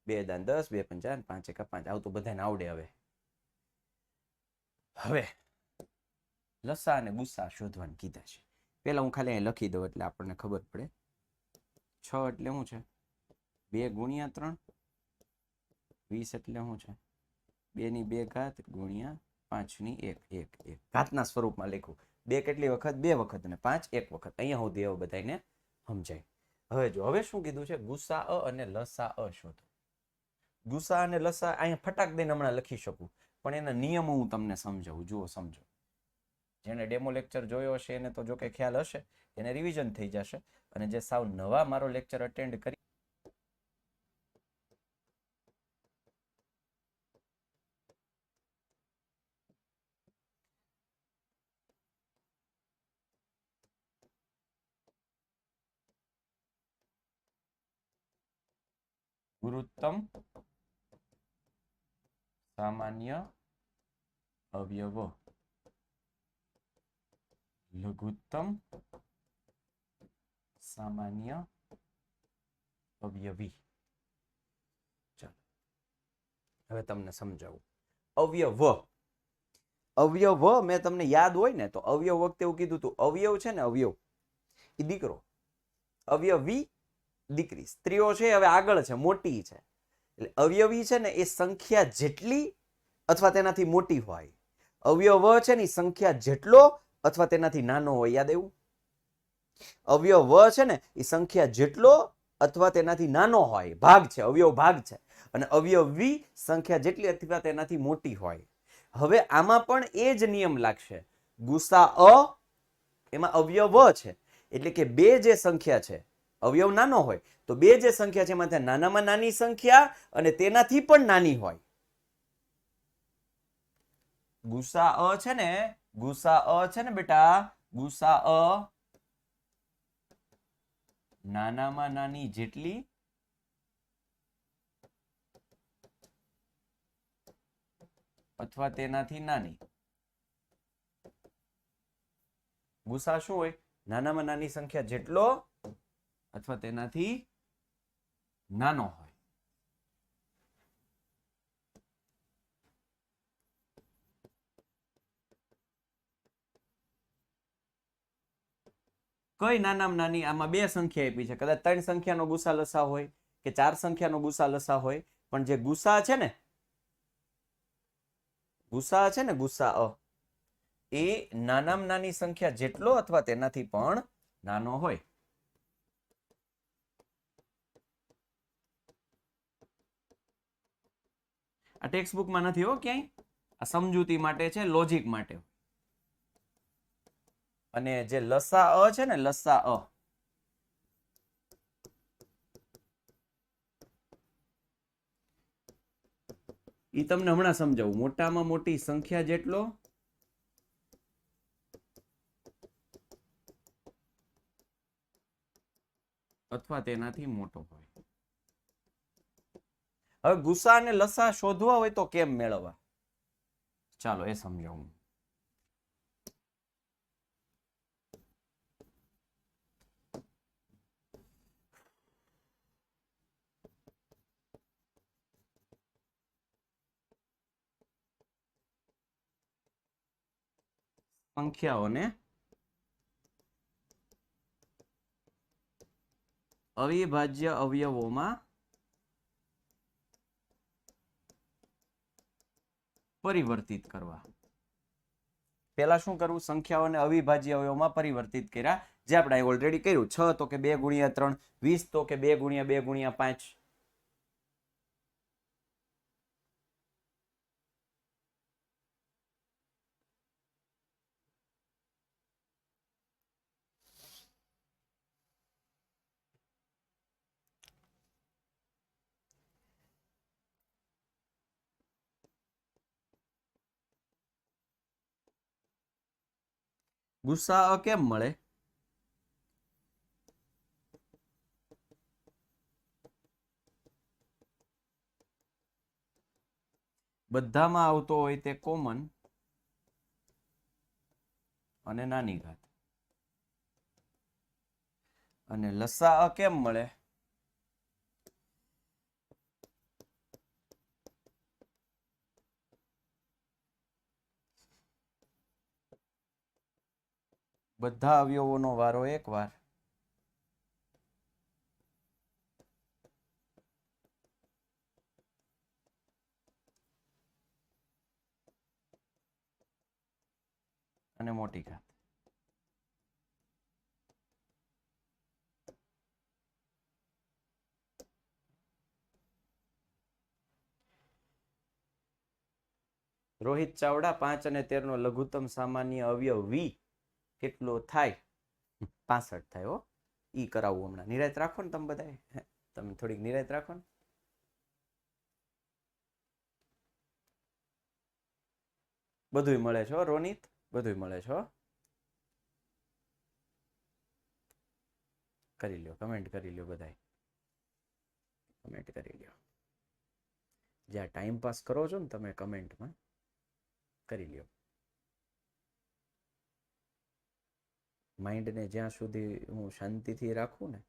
2 દાન 10, 2 5 5 એકા 5. આવું તો બધાને આવડે. હવે લસા અને ગુસ્સા શોધવાનું કીધા છે. પેલા હું ખાલી અહીં લખી દઉં એટલે આપણને ખબર પડે. 6 એટલે શું છે? 2 ગુણ્યા 3. 20 એટલે શું છે? 2 ની 2 ઘાત ગુણ્યા 5 ની 1 1 1. ઘાતના સ્વરૂપમાં લખ્યું. 2 કેટલી વખત? 2 વખત અને 5 1 વખત. અહીંયા સુધી એવું બધાને સમજાય. હવે જો હવે શું કીધું છે? ગુસ્સા અને લસા શોધો. ગુસ્સા અને લસા અહીંયા ફટાક દઈને હમણાં લખી શકું, પણ એના નિયમો હું તમને સમજાવું. જુઓ સમજો. જેને ડેમો લેક્ચર જોયો હશે એને તો જો કે ખ્યાલ હશે, એને રિવિઝન થઈ જશે. અને જે સાવ નવા મારો લેક્ચર અટેન્ડ કરી ગુરુત્તમ સામાન્ય અવયવ, લઘુત્તમ સામાન્ય અવયવી. ચાલો હવે તમને સમજાવું. અવયવ, અવયવ મેં તમને યાદ હોય ને તો અવયવ વખતે એવું કીધું હતું, અવયવ છે ને અવયવ એ દીકરો, અવયવી દીકરી. સ્ત્રીઓ છે હવે આગળ છે, મોટી છે. એટલે અવયવી છે ને એ સંખ્યા જેટલી અથવા તેનાથી મોટી હોય, અવયવ છે ને સંખ્યા જેટલો અથવા તેનાથી નાનો હોય. યાદ આવ્યું? અવયવ છે ને એ સંખ્યા જેટલો અથવા તેનાથી નાનો હોય, ભાગ છે, અવયવ ભાગ છે. અને અવયવી સંખ્યા જેટલી અથવા તેનાથી મોટી હોય. હવે આમાં પણ એ જ નિયમ લાગશે. ગુસા એમાં અવયવ છે, એટલે કે બે જે સંખ્યા છે, અવયવ નાનો હોય તો બે જે સંખ્યા છે એમાં નાનામાં નાની સંખ્યા અને તેનાથી પણ નાની હોય. ગુસા છે ને, ગુસા છે ને બેટા, ગુસા નાનામાં નાની જેટલી અથવા તેનાથી નાની. ગુસા શું હોય? નાનામાં નાની સંખ્યા જેટલો અથવા તેનાથી નાનો હોય. કઈ નાનામાં નાની? આમાં બે સંખ્યા આપી છે, કદાચ 3 સંખ્યાનો ગુસા લસા હોય કે 4 સંખ્યાનો ગુસા લસા હોય, પણ જે ગુસા છે ને, ગુસા છે ને, ગુસા એ નાનામાં નાની સંખ્યા જેટલો અથવા તેનાથી પણ નાનો હોય. આ ટેક્સ્ટ બુકમાં નથી હો ક્યાંય, આ સમજૂતી માટે છે, લોજિક માટે. અને જે લસા છે ને, લસા ઈ તમને હમણાં સમજાવું. મોટામાં મોટી સંખ્યા જેટલો અથવા તેનાથી મોટો હોય. હવે ગુસા અને લસા શોધવા હોય તો કેમ મેળવવા? ચાલો એ સમજાવું. સંખ્યાઓને અવિભાજ્ય અવયવોમાં પરિવર્તિત કરવા. પેલા શું કરવું? સંખ્યાઓને અવિભાજ્ય અવયવોમાં પરિવર્તિત કર્યા, જે આપણે ઓલરેડી કર્યું. 6 તો કે 2 ગુણ્યા 3, 20 તો કે 2 ગુણ્યા 2 ગુણ્યા 5. ગુસા કેમ મળે? બધામાં આવતો હોય તે કોમન અને નાની ઘાત. અને લસા કેમ મળે? બધા અવયવોનો વારો એકવાર અને મોટી ઘાત. રોહિત ચાવડા 5 અને 13 નો લઘુત્તમ સામાન્ય અવયવ વી કેટલો થાય? 65 થાય હો. ઈ કરાવવું હમણાં. નિરાયત રાખો ને તમે બધા, તમે થોડીક નિરાયત રાખો ને. બધુંય મળે છે રોનિત, બધુંય મળે છે. કરી લ્યો, કમેન્ટ કરી લ્યો, બધાય કમેન્ટ કરી લ્યો. જ્યાં ટાઈમ પાસ કરો છો ને તમે કમેન્ટમાં કરી લ્યો. માઇન્ડને જ્યાં સુધી હું શાંતિથી રાખું ને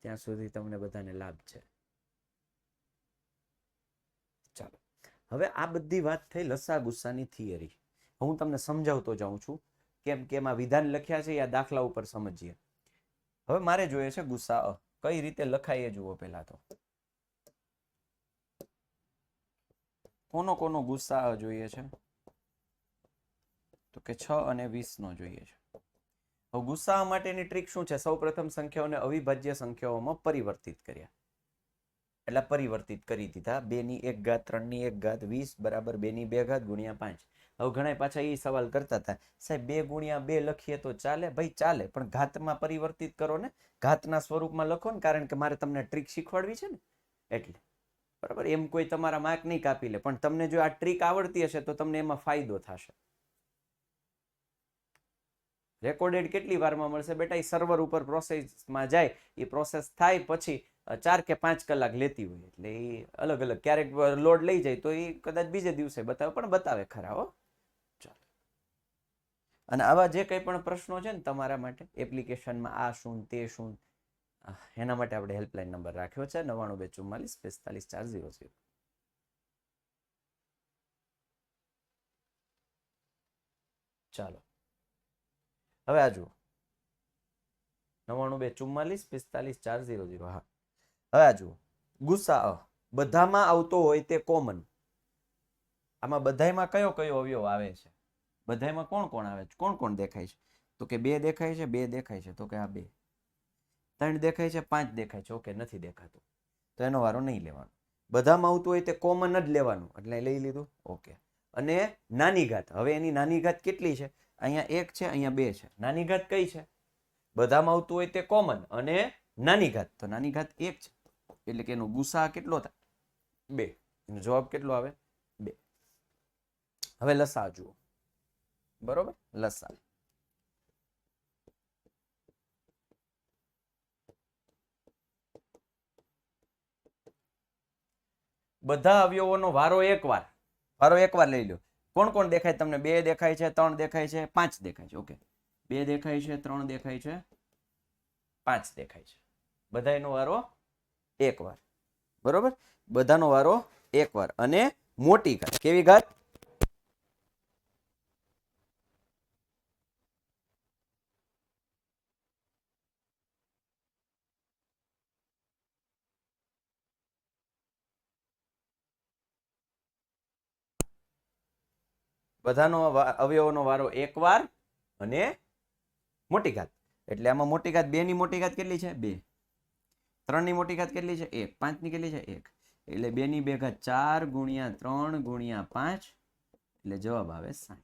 ત્યાં સુધી તમને બધાને લાભ છે. ચાલો, હવે આ બધી વાત થઈ લસા ગુસ્સાની થિયરી. હું તમને સમજાવતો જાઉં છું કેમ કે એમાં વિધાન લખ્યા છે, યા દાખલા ઉપર સમજીએ. હવે મારે જોઈએ છે ગુસ્સા કઈ રીતે લખાય એ જુઓ. પહેલા તો કોનો ગુસ્સા જોઈએ છે? તો કે 6 અને 20 નો જોઈએ છે. હવે ગુસ્સા માટેની ટ્રીક શું છે? સૌપ્રથમ સંખ્યાઓને અવિભાજ્ય સંખ્યાઓમાં પરિવર્તિત કર્યા. એટલે પરિવર્તિત કરી દીધા. 2 ની 1 ઘાત, 3 ની 1 ઘાત, 20 બરાબર 2 ની 2 ઘાત ગુણ્યા 5. હવે ઘણા પાછા એ સવાલ કરતા હતા, સાહેબ 2 ગુણ્યા 2 લખીએ તો ચાલે? ભાઈ ચાલે, પણ ઘાતમાં પરિવર્તિત કરો ને, ઘાતના સ્વરૂપમાં લખો ને, કારણ કે મારે તમને ટ્રીક શીખવાડવી છે ને એટલે. બરાબર, એમ કોઈ તમારા માર્ક નહીં કાપી લે, પણ તમને જો આ ટ્રીક આવડતી હશે તો તમને એમાં ફાયદો થશે. રેકોર્ડેડ કેટલી વારમાં મળશે બેટા? એ સર્વર ઉપર પ્રોસેસમાં જાય, એ પ્રોસેસ થાય પછી 4 કે 5 કલાક લેતી હોય. એટલે એ અલગ અલગ, ક્યારેક લોડ લઈ જાય તો એ કદાચ બીજે દિવસે બતાવે, પણ બતાવે ખરા હો. ચાલો, અને આવા જે કંઈ પણ પ્રશ્નો છે ને તમારા માટે એપ્લિકેશનમાં, આ શું તે શું, એના માટે આપણે હેલ્પલાઇન નંબર રાખ્યો છે 9924454440. ચાલો, હવે આ જુઓ 9924454440. હા, હવે આ જુઓ ગુસ્સા બધામાં આવતો હોય તે કોમન. આમાં બધાયમાં કયો કયો અવયવ આવે છે? બધાયમાં કોણ કોણ આવે છે? કોણ કોણ દેખાય છે? તો કે 2 દેખાય છે, 2 દેખાય છે, તો કે આ 2. 3 દેખાય છે, 5 દેખાય છે, ઓકે નથી દેખાતું, તો એનો વારો નહીં લેવાનો. બધામાં આવતું હોય તે કોમન જ લેવાનું, એટલે લઈ લીધું, ઓકે. અને નાની ઘાત, હવે એની નાની ઘાત કેટલી છે? અહીંયા 1 છે, અહીંયા 2 છે. નાની ઘાત કઈ છે? બધામાં આવતું હોય તે કોમન અને નાની ઘાત, તો નાની ઘાત 1 છે, એટલે કે એનો ગુસા કેટલો થાય? 2. એનો જવાબ કેટલો આવે? 2. હવે લસા જુઓ. બરોબર, લસા બધા અવયવોનો વારો એકવાર લઈ લો. કોણ કોણ દેખાય તમને? 2 દેખાય છે, 3 દેખાય છે, 5 દેખાય છે, ઓકે. 2 દેખાય છે, 3 દેખાય છે, 5 દેખાય છે. બધાનો વારો એકવાર. બરોબર, બધાનો વારો એકવાર. અને મોટી ઘાત, કેવી ઘાત? બધાનો અવયવોનો વારો એકવાર અને મોટી ઘાત. એટલે આમાં મોટી ઘાત 2 ની મોટી ઘાત કેટલી છે? 2. 3 ની મોટી ઘાત કેટલી છે? 1. 5 ની કેટલી છે? 1. એટલે 2 ની 2 ઘાત 4 ગુણ્યા 3 ગુણ્યા 5, એટલે જવાબ આવે 60.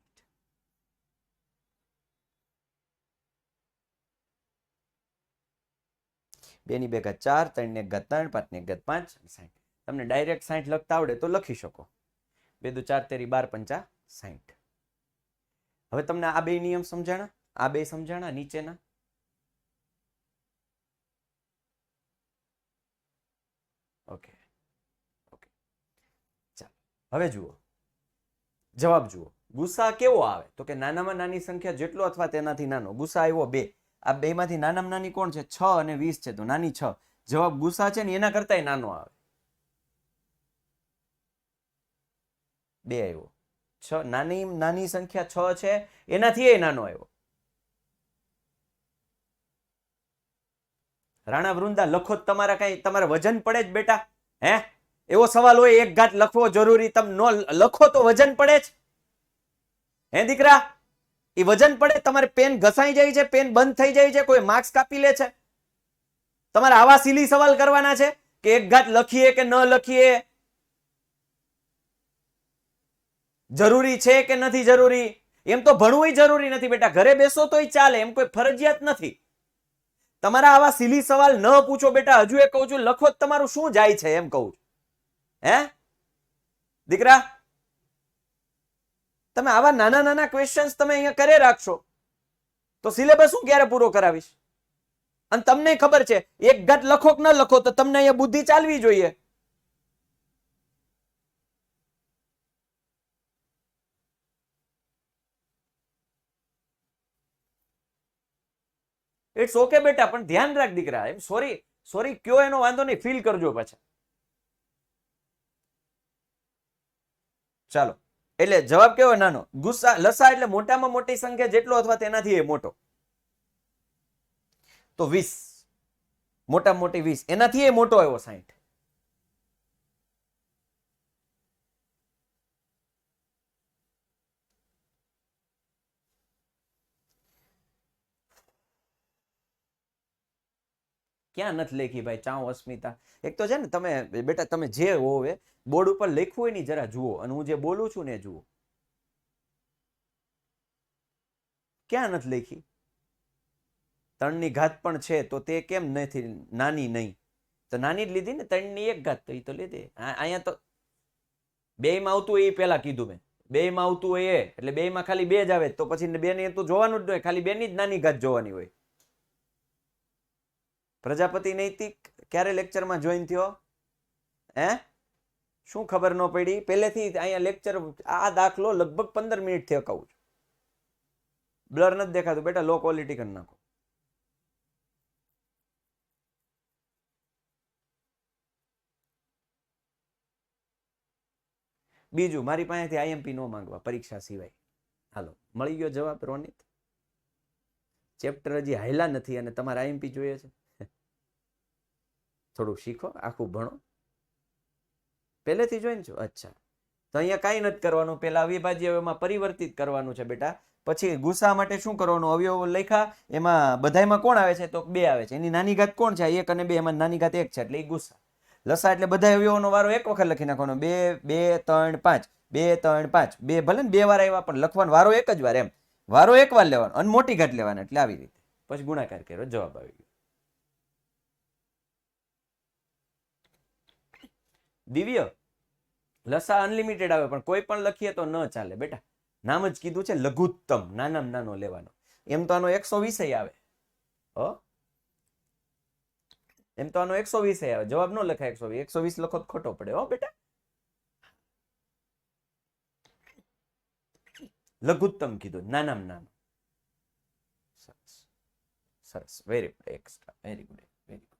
બે ની 2 ઘાત 4, 3 ની 1 ઘાત 3, 5 ની 1 ઘાત 5, 60. તમને ડાયરેક્ટ 60 લખતા આવડે તો લખી શકો. 2 દુ 4 તેરી 12 પંચા 60. હવે તમને આ બે નિયમ સમજાણા? આ બે સમજાણા નીચેના? ઓકે ઓકે, ચાલો હવે જુઓ, જવાબ જુઓ. ગુસા કેવો આવે? તો કે નાનામાં નાની સંખ્યા જેટલો અથવા તેનાથી નાનો. ગુસા આવ્યો 2. આ બે માંથી નાનામાં નાની કોણ છે? 6 અને 20 છે, તો નાની 6. જવાબ ગુસા છે ને એના કરતા નાનો આવે. 2 આવ્યો. 6 નાની સંખ્યા 6 છે, એનાથી એ નાનો આવ્યો. રાણા વૃંદા લખો તમારા કઈ તમારે વજન પડે જ બેટા? હે, એવો સવાલ હોય 1 ઘાત લખવો જરૂરી, તમે નો લખો તો વજન પડે જ. હે દીકરા, એ વજન પડે? તમારે પેન ઘસાઈ જાય છે, પેન બંધ થઈ જાય છે, કોઈ માર્ક્સ કાપી લે છે? તમારે આવા સિલી સવાલ કરવાના છે? કે એક ઘાત લખીએ કે ન લખીએ? જરૂરી છે કે નથી જરૂરી? એમ તો ભણવું જરૂરી નથી બેટા, ઘરે બેસો તોય ચાલે, એમ કોઈ ફરજિયાત નથી. તમારા આવા સિલી સવાલ ન પૂછો બેટા. હજુ એક કહું છું, લખો તમારું શું જાય છે એમ કહું છું. હે દીકરા, તમે આવા નાના નાના ક્વેશ્ચન્સ તમે અહીંયા કરે રાખશો તો સિલેબસ હું ક્યારે પૂરો કરાવીશ? અને તમને ખબર છે એક ઘાત લખો કે ન લખો તો તમને અહીંયા બુદ્ધિ ચાલવી જોઈએ. ઇટ્સ ઓકે બેટા, પણ ધ્યાન રાખ દીકરા. એમ સોરી સોરી કયો એનો વાંધો નહીં, ફીલ કરજો પાછા. ચાલો, એટલે જવાબ કેવો? નાનો. ગુસ્સા લસા એટલે મોટામાં મોટી સંખ્યા જેટલો અથવા તેનાથી એ મોટો, તો 20. મોટામાં મોટી 20, એનાથી એ મોટો આવ્યો 60. ક્યાં નથી લેખી ભાઈ ચાઉ અસ્મિતા? એક તો છે ને તમે બેટા, તમે જે હોવે બોર્ડ ઉપર લખ્યું હોય ને જરા જુઓ, અને હું જે બોલું છું ને જુઓ. ક્યાં નથી લેખી? 3 ની ઘાત પણ છે તો તે કેમ નથી નાની? નહીં તો નાની જ લીધી ને, 3 ની 1 ઘાત તો એ તો લીધી. અહીંયા તો બેયમાં આવતું એ પેલા કીધું મેં, બેયમાં આવતું હોય એ, એટલે બેયમાં ખાલી 2 જ આવે, તો પછી 2 ની તો જોવાનું જ નહીં, ખાલી 2 ની જ નાની ઘાત જોવાની હોય. પ્રજાપતિ નૈતિક ક્યારે લેક્ચરમાં જોઈન થયો? હે શું ખબર ન પડી? પહેલેથી અહીંયા લેક્ચર, આ દાખલો લગભગ 15 મિનિટ થી કહું છું. બ્લર નથી દેખાતું બેટા, લો ક્વોલિટી કરી નાખો. બીજું, મારી પાસેથી આઈએમપી નો માંગવા પરીક્ષા સિવાય. હાલો, મળી ગયો જવાબ રોનિત. ચેપ્ટર હજી હાયલા નથી અને તમારે આઈએમપી જોઈએ છે. થોડું શીખો, આખું ભણો. પહેલેથી જોઈને છો? અચ્છા, તો અહીંયા કાંઈ નથી કરવાનું. પહેલા અવિભાજ્ય અવયવમાં પરિવર્તિત કરવાનું છે બેટા. પછી ગુસા માટે શું કરવાનું? અવયવ લખ્યા, એમાં બધાયમાં કોણ આવે છે? તો 2 આવે છે. એની નાની ઘાત કોણ છે? 1 અને 2, એમાં નાની ઘાત 1 છે, એટલે એ ગુસા. લસા એટલે બધા અવયવોનો વારો એક વખત લખી નાખવાનો. 2 2 3 5, 2 3 5, 2 ભલે ને 2 વાર આવ્યા પણ લખવાનો વારો એક જ વાર, એમ વારો એક વાર લેવાનો અને મોટી ઘાત લેવાના, એટલે આવી રીતે પછી ગુણાકાર કર્યો, જવાબ આવી ગયો. દિવ્ય, લસા અનલિમિટેડ આવે પણ કોઈ પણ લખીએ તો ન ચાલે બેટા. નામ જ કીધું છે લઘુત્તમ, નાનામાં નાનો લેવાનો. એમ તો આનો 120 આવે. એમ તો આનો 120 આવે, જવાબ ન લખાય 120. 120 લખો તો ખોટો પડે હો બેટા. લઘુત્તમ કીધું, નાનામાં નાનો. સરસ સરસ, very good, extra, very good, very good.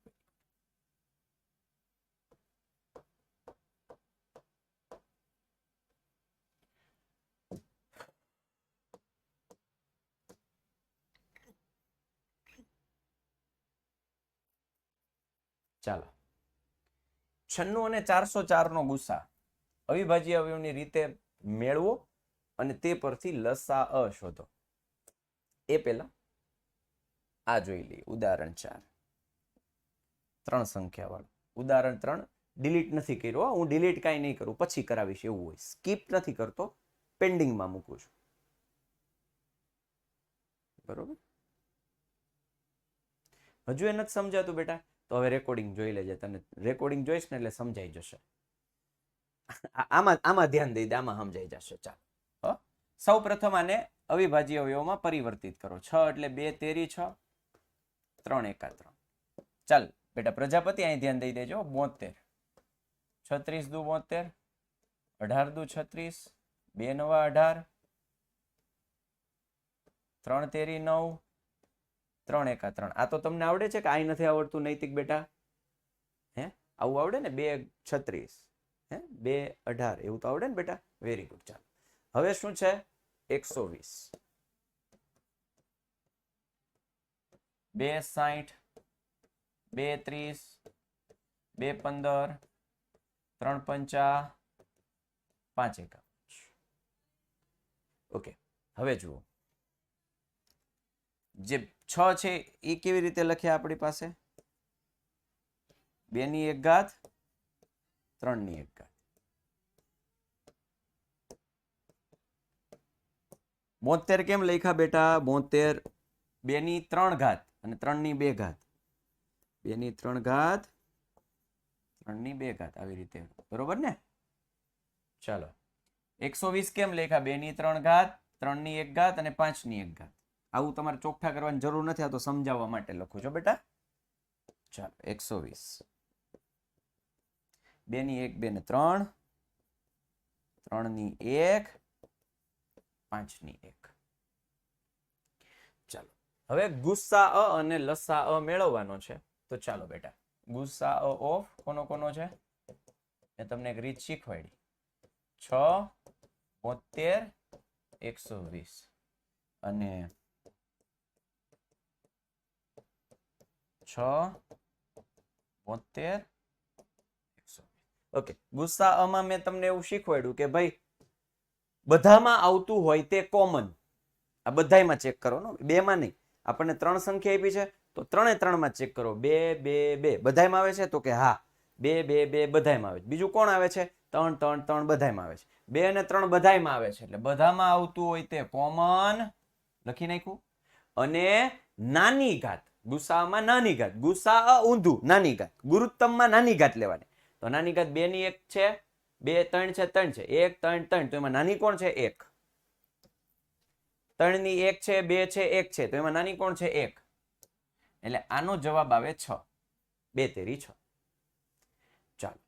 ચાલો, 96 અને 404 નો ગુસા અવિભાજ્ય અવયવની રીતે મેળવો અને તે પરથી લસા અ શોધો. એ પહેલા આ જોઈ લઈએ. ઉદાહરણ 4, 3 સંખ્યા વાળું ઉદાહરણ 3. ડિલીટ નથી કર્યો, હું ડિલીટ કાંઈ નહીં કરું, પછી કરાવીશ એવું હોય. સ્કીપ નથી કરતો, પેન્ડિંગમાં મૂકું છું. બરોબર? હજુ એ નથી સમજાતું બેટા? તો હવે રેકોર્ડિંગ જોઈ લેજે. તને રેકોર્ડિંગ જોઈશ ને એટલે સમજાઈ જશે. આમાં ધ્યાન દઈ દે, આમાં સમજાઈ જશે. ચાલો, સૌ પ્રથમ આને અવિભાજ્ય અવયવમાં પરિવર્તિત કરો. 6 એટલે 2 તેરી 6, 3 એકા 3. ચાલ બેટા, પ્રજાપતિ અહીં ધ્યાન દઈ દેજો. 72, 36 દુ 72, 18 દુ 36, 2 નવા 18, 3 તેરી 9, 3 એકા 3. આ તો તમને આવડે છે કે આ નથી આવડતું નૈતિક બેટા? હે, આવું આવડે ને? 2 36, હે 2 18, એવું તો આવડે ને બેટા? Very good. ચાલો, હવે શું છે? 120, 2 60, 2 30, 2 15, 3 50, 5 એકા. ઓકે, હવે જુઓ, જે 6 છે એ કેવી રીતે લખ્યા આપણી પાસે? 2 ની 1 ઘાત 3 ની 1 ઘાત 72 કેમ લખ્યા બેટા? 72 2 ની 3 ઘાત અને 3 ની 2 ઘાત 2 ની 3 ઘાત 3 ની 2 ઘાત આવી રીતે, બરોબર ને? ચાલો 120 કેમ લખ્યા? 2 ની 3 ઘાત 3 ની 1 ઘાત અને 5 ની 1 ઘાત. આવું તમારે ચોખ્ઠા કરવાની જરૂર નથી, આ તો સમજાવવા માટે લખું છો બેટા. ચાલો 120 2 ની 1 2 ને 3 3 ની 1 5 ની 1. ચાલો હવે ગુસ્સા અને લસા મેળવવાનો છે. તો ચાલો બેટા, ગુસ્સા ઓફ કોનો કોનો છે મેં તમને એક રીત શીખવાડી. 6 72 120 અને 6 72 120. ઓકે, ગુસ્સામાં મેં તમને એવું શીખવાડ્યું કે ભાઈ બધામાં આવતું હોય તે કોમન. આ બધાયમાં ચેક કરો ને, બેમાં નહીં. આપણને 3 સંખ્યા આપી છે તો 3 એ 3 માં ચેક કરો. 2 2 2 બધાયમાં આવે છે તો કે હા, 2 2 2 બધાયમાં આવે છે. બીજું કોણ આવે છે? 3 3 3 બધાયમાં આવે છે. 2 અને 3 બધાયમાં આવે છે એટલે બધામાં આવતું હોય તે કોમન લખી નાખ્યું. અને નાની ઘાત, ગુસામાં નાની ઘાત, ગુસા ઊંધું નાની ઘાત, ગુરુત્તમમાં નાની ઘાત લેવાની. તો નાની ઘાત 2 ની 1 છે, 2 3 છે 3 છે, 1 3 3, તો એમાં નાની કોણ છે? 1. 3 ની 1 છે, 2 છે, 1 છે, તો એમાં નાની કોણ છે? 1. એટલે આનો જવાબ આવે 6. 2 તેરી 6. ચાલો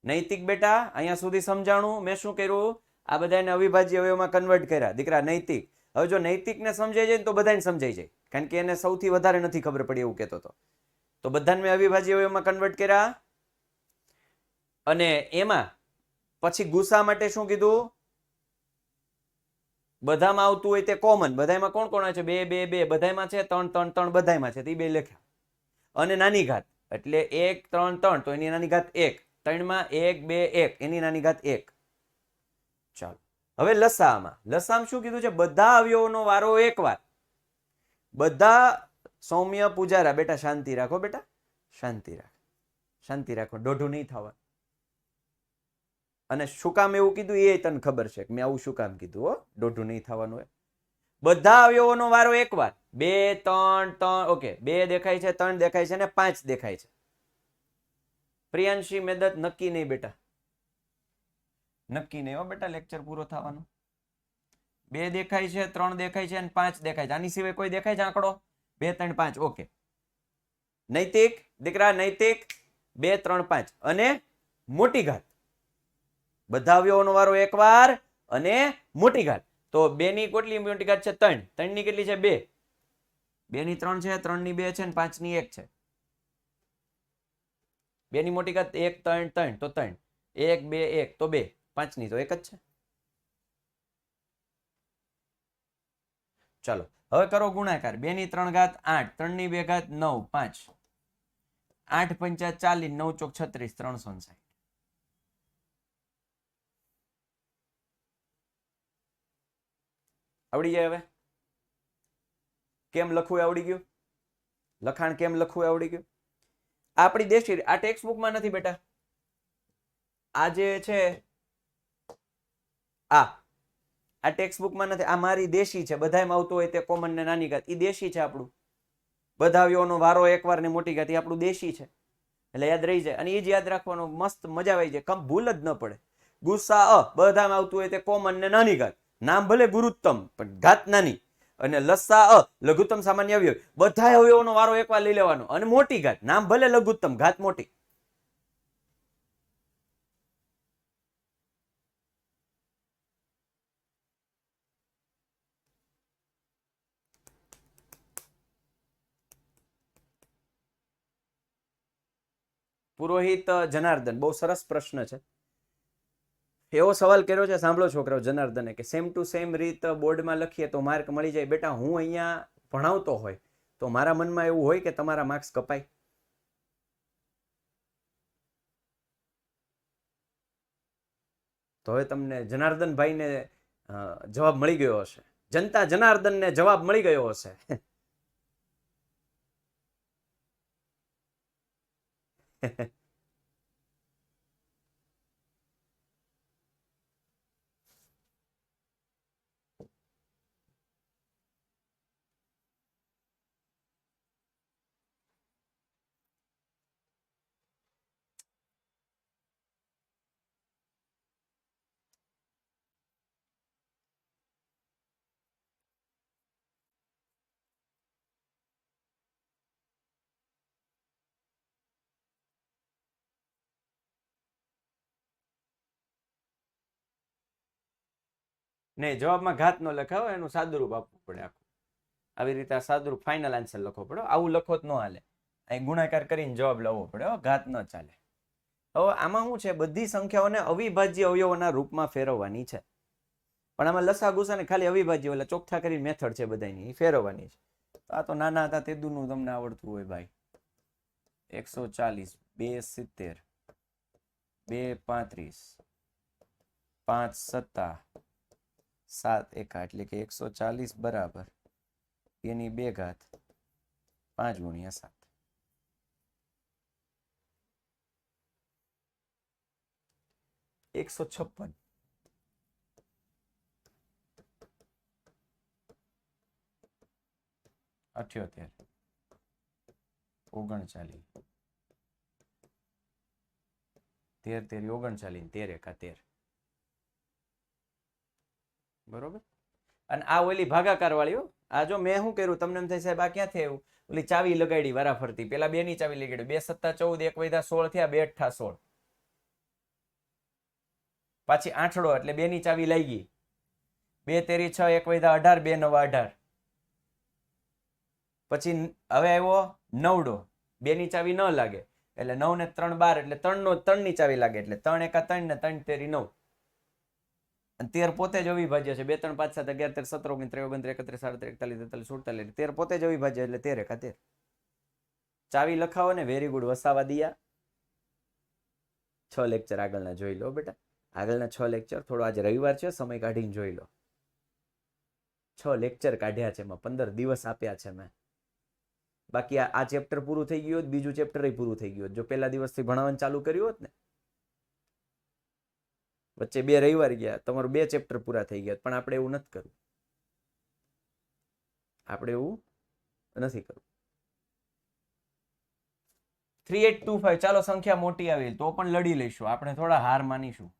નૈતિક બેટા, અહીંયા સુધી સમજાણું. મેં શું કર્યું? આ બધાને અવિભાજ્ય અવયવમાં કન્વર્ટ કર્યા. દીકરા નૈતિક, હવે જો નૈતિકને સમજાઈ જાય ને તો બધાને સમજાઈ જાય, કારણ કે એને સૌથી વધારે નથી ખબર પડી એવું કહેતો હતો. તો બધાને મેં અવિભાજ્ય અવયવમાં કન્વર્ટ કર્યા. અને એમાં પછી ગુસા માટે શું કીધું? બધામાં આવતું હોય તે કોમન. બધામાં કોણ કોણ છે? 2 2 2 બધામાં છે, 3 3 3 બધામાં છે, તે બે લખ્યા. અને નાની ઘાત એટલે 1 3 3, તો એની નાની ઘાત 1. 3 માં 1 2 1, એની નાની ઘાત 1. ચાલો હવે લસામાં. લસામાં શું કીધું છે? બધા અવયવોનો વારો એકવાર. બધા સૌમ્ય પૂજારા, બેટા શાંતિ રાખો, બેટા શાંતિ રાખ, શાંતિ રાખો, દોઢું નહીં થવા. અને શું કામ એવું કીધું એ તને ખબર છે કે મેં આવું શું કામ કીધું? હો, દોઢું નહીં થવાનું હોય. બધા અવયવોનો વારો એકવાર. 2 3 3, ઓકે, 2 દેખાય છે, 3 દેખાય છે અને 5 દેખાય છે. પ્રિયાંશી મેદત નક્કી નહીં બેટા, નક્કી નહીં હો બેટા, લેક્ચર પૂરો થવાનો. 2 દેખાય છે, 3 દેખાય છે અને 5 દેખાય છે. આની સિવાય કોઈ દેખાય છે આંકડો? 2 3 5, ઓકે. નૈતિક દીકરા, નૈતિક 2 3 5 અને મોટી ઘાત. બધા અવયવોનો વારો એકવાર અને મોટી ઘાત. તો 2 ની કેટલી મોટી ઘાત છે? 3. 3 ની કેટલી છે? 2. 2 ની 3 છે, 3 ની 2 છે અને 5 ની 1 છે. 2 ની મોટી ઘાત 1 3 3, તો 3. 1 2 1 તો 2. 5 ની તો 1 જ છે. ચાલો હવે કરો ગુણાકાર. 2 ની 3 ઘાત 8, 3 ની 2 ઘાત 9, 5. 8 5 40, 9 ચોક 36, 360. આવડી જાય? હવે કેમ લખવું આવડી ગયું? લખાણ કેમ લખવું આવડી ગયું? આપણી દેશી, આ ટેક્સ્ટ બુકમાં નથી બેટા. આ જે છે આ ટેક્સ્ટ બુકમાં નથી, આ મારી દેશી છે. બધામાં આવતું હોય તે કોમન ને નાની ઘાત, એ દેશી છે આપણું. બધા અવયવોનો વારો એકવાર ને મોટી ઘાત, એ આપણું દેશી છે. એટલે યાદ રહી જાય અને એ જ યાદ રાખવાનું, મસ્ત મજા આવી જાય, કમ ભૂલ જ ન પડે. ગુસ્સા બધામાં આવતું હોય તે કોમન ને નાની ઘાત. નામ ભલે ગુરુત્તમ પણ ઘાત નાની. અને લસા લઘુત્તમ સામાન્ય અવયવ. બધા અવયવોનો વારો એકવાર લઈ લેવાનો અને મોટી ઘાત. નામ ભલે લઘુત્તમ, ઘાત મોટી. પુરોહિત જનાર્દન, બહુ સરસ પ્રશ્ન છે. એવો સવાલ કર્યો છે, સાંભળો છોકરાઓ, જનાર્દને કે સેમ ટુ સેમ રીત બોર્ડમાં લખીએ તો માર્ક મળી જાય. બેટા હું અહીંયા ભણાવતો હોય તો મારા મનમાં એવું હોય કે તમારા માર્ક્સ કપાય. તો હવે તમને જનાર્દનભાઈને જવાબ મળી ગયો હશે, જનતા જનાર્દનને જવાબ મળી ગયો હશે. નહીં, જવાબમાં ઘાત ન લખાવો, એનું સાદુરૂપ આપવું પડે આખું. આવી રીતે આ સાદુરૂપ ફાઇનલ આન્સર લખવો પડે. આવું લખો જ ન હાલે. અહીં ગુણાકાર કરીને જવાબ લાવવો પડે, ઘાત ન ચાલે. હવે આમાં શું છે, બધી સંખ્યાઓને અવિભાજ્ય અવયવોના રૂપમાં ફેરવવાની છે. પણ આમાં લસા ગુસાને ખાલી અવિભાજ્ય એટલે ચોખ્ઠા કરીને મેથડ છે બધાની, એ ફેરવવાની છે. આ તો નાના હતા તે દૂરનું તમને આવડતું હોય ભાઈ. 140, 270, 235, 5 સત્તા 7 એકા, એટલે કે 140 બરાબર એની 2 ઘાત 5 ગુણ્યા 7. 156, 78, 39, 13 તેરી 39, 13 એકા 13. બરોબર. અને આ ઓલી ભાગાકાર વાળી, આ જો મેં શું કર્યું તમને એમ થાય સાહેબ આ ક્યાંથી આવ્યું, ઓલી ચાવી લગાડી વારા ફરતી, પેલા 2 ની ચાવી લગાડી, 2 સત્તા 14, 1 વૈધા 16 થયા, 2 અઠ્ઠા 16, પાછી આઠડો એટલે 2 ની ચાવી લાગી, 2 તેરી 6, 1 વૈધા 18, 2 નવા 18. પછી હવે આવ્યો નવડો, 2 ની ચાવી ન લાગે એટલે 9 ને 3 12, એટલે 3 ની ચાવી લાગે, એટલે 3 એકા 3 ને 3 તેરી 9. અને 13 પોતે જ અવિભાજ્ય છે. 2 3 5 7 11 13 17 19 23 31 37 43 44 13 પોતે જ અવિભાજ્ય, એટલે 13 એકા 13. ચાવી લખાવો ને, વેરી ગુડ. વસાવા દિયા. 6 લેક્ચર આગળના જોઈ લો બેટા, આગળના 6 લેક્ચર. થોડો આજે રવિવાર છે, સમય કાઢીને જોઈ લો. 6 લેક્ચર કાઢ્યા છે, એમાં 15 દિવસ આપ્યા છે મેં. બાકી આ ચેપ્ટર પૂરું થઈ ગયું હોત, બીજું ચેપ્ટર પૂરું થઈ ગયું હોત જો પહેલા દિવસથી ભણાવવાનું ચાલુ કર્યું હોત ને. વચ્ચે 2 રવિવાર ગયા, તમારું 2 ચેપ્ટર પૂરા થઈ ગયા. પણ આપણે એવું નથી કરવું, આપણે એવું નથી કરવું. 3825, ચાલો સંખ્યા મોટી આવી તો પણ લડી લઈશું, આપણે થોડા હાર માનીશું.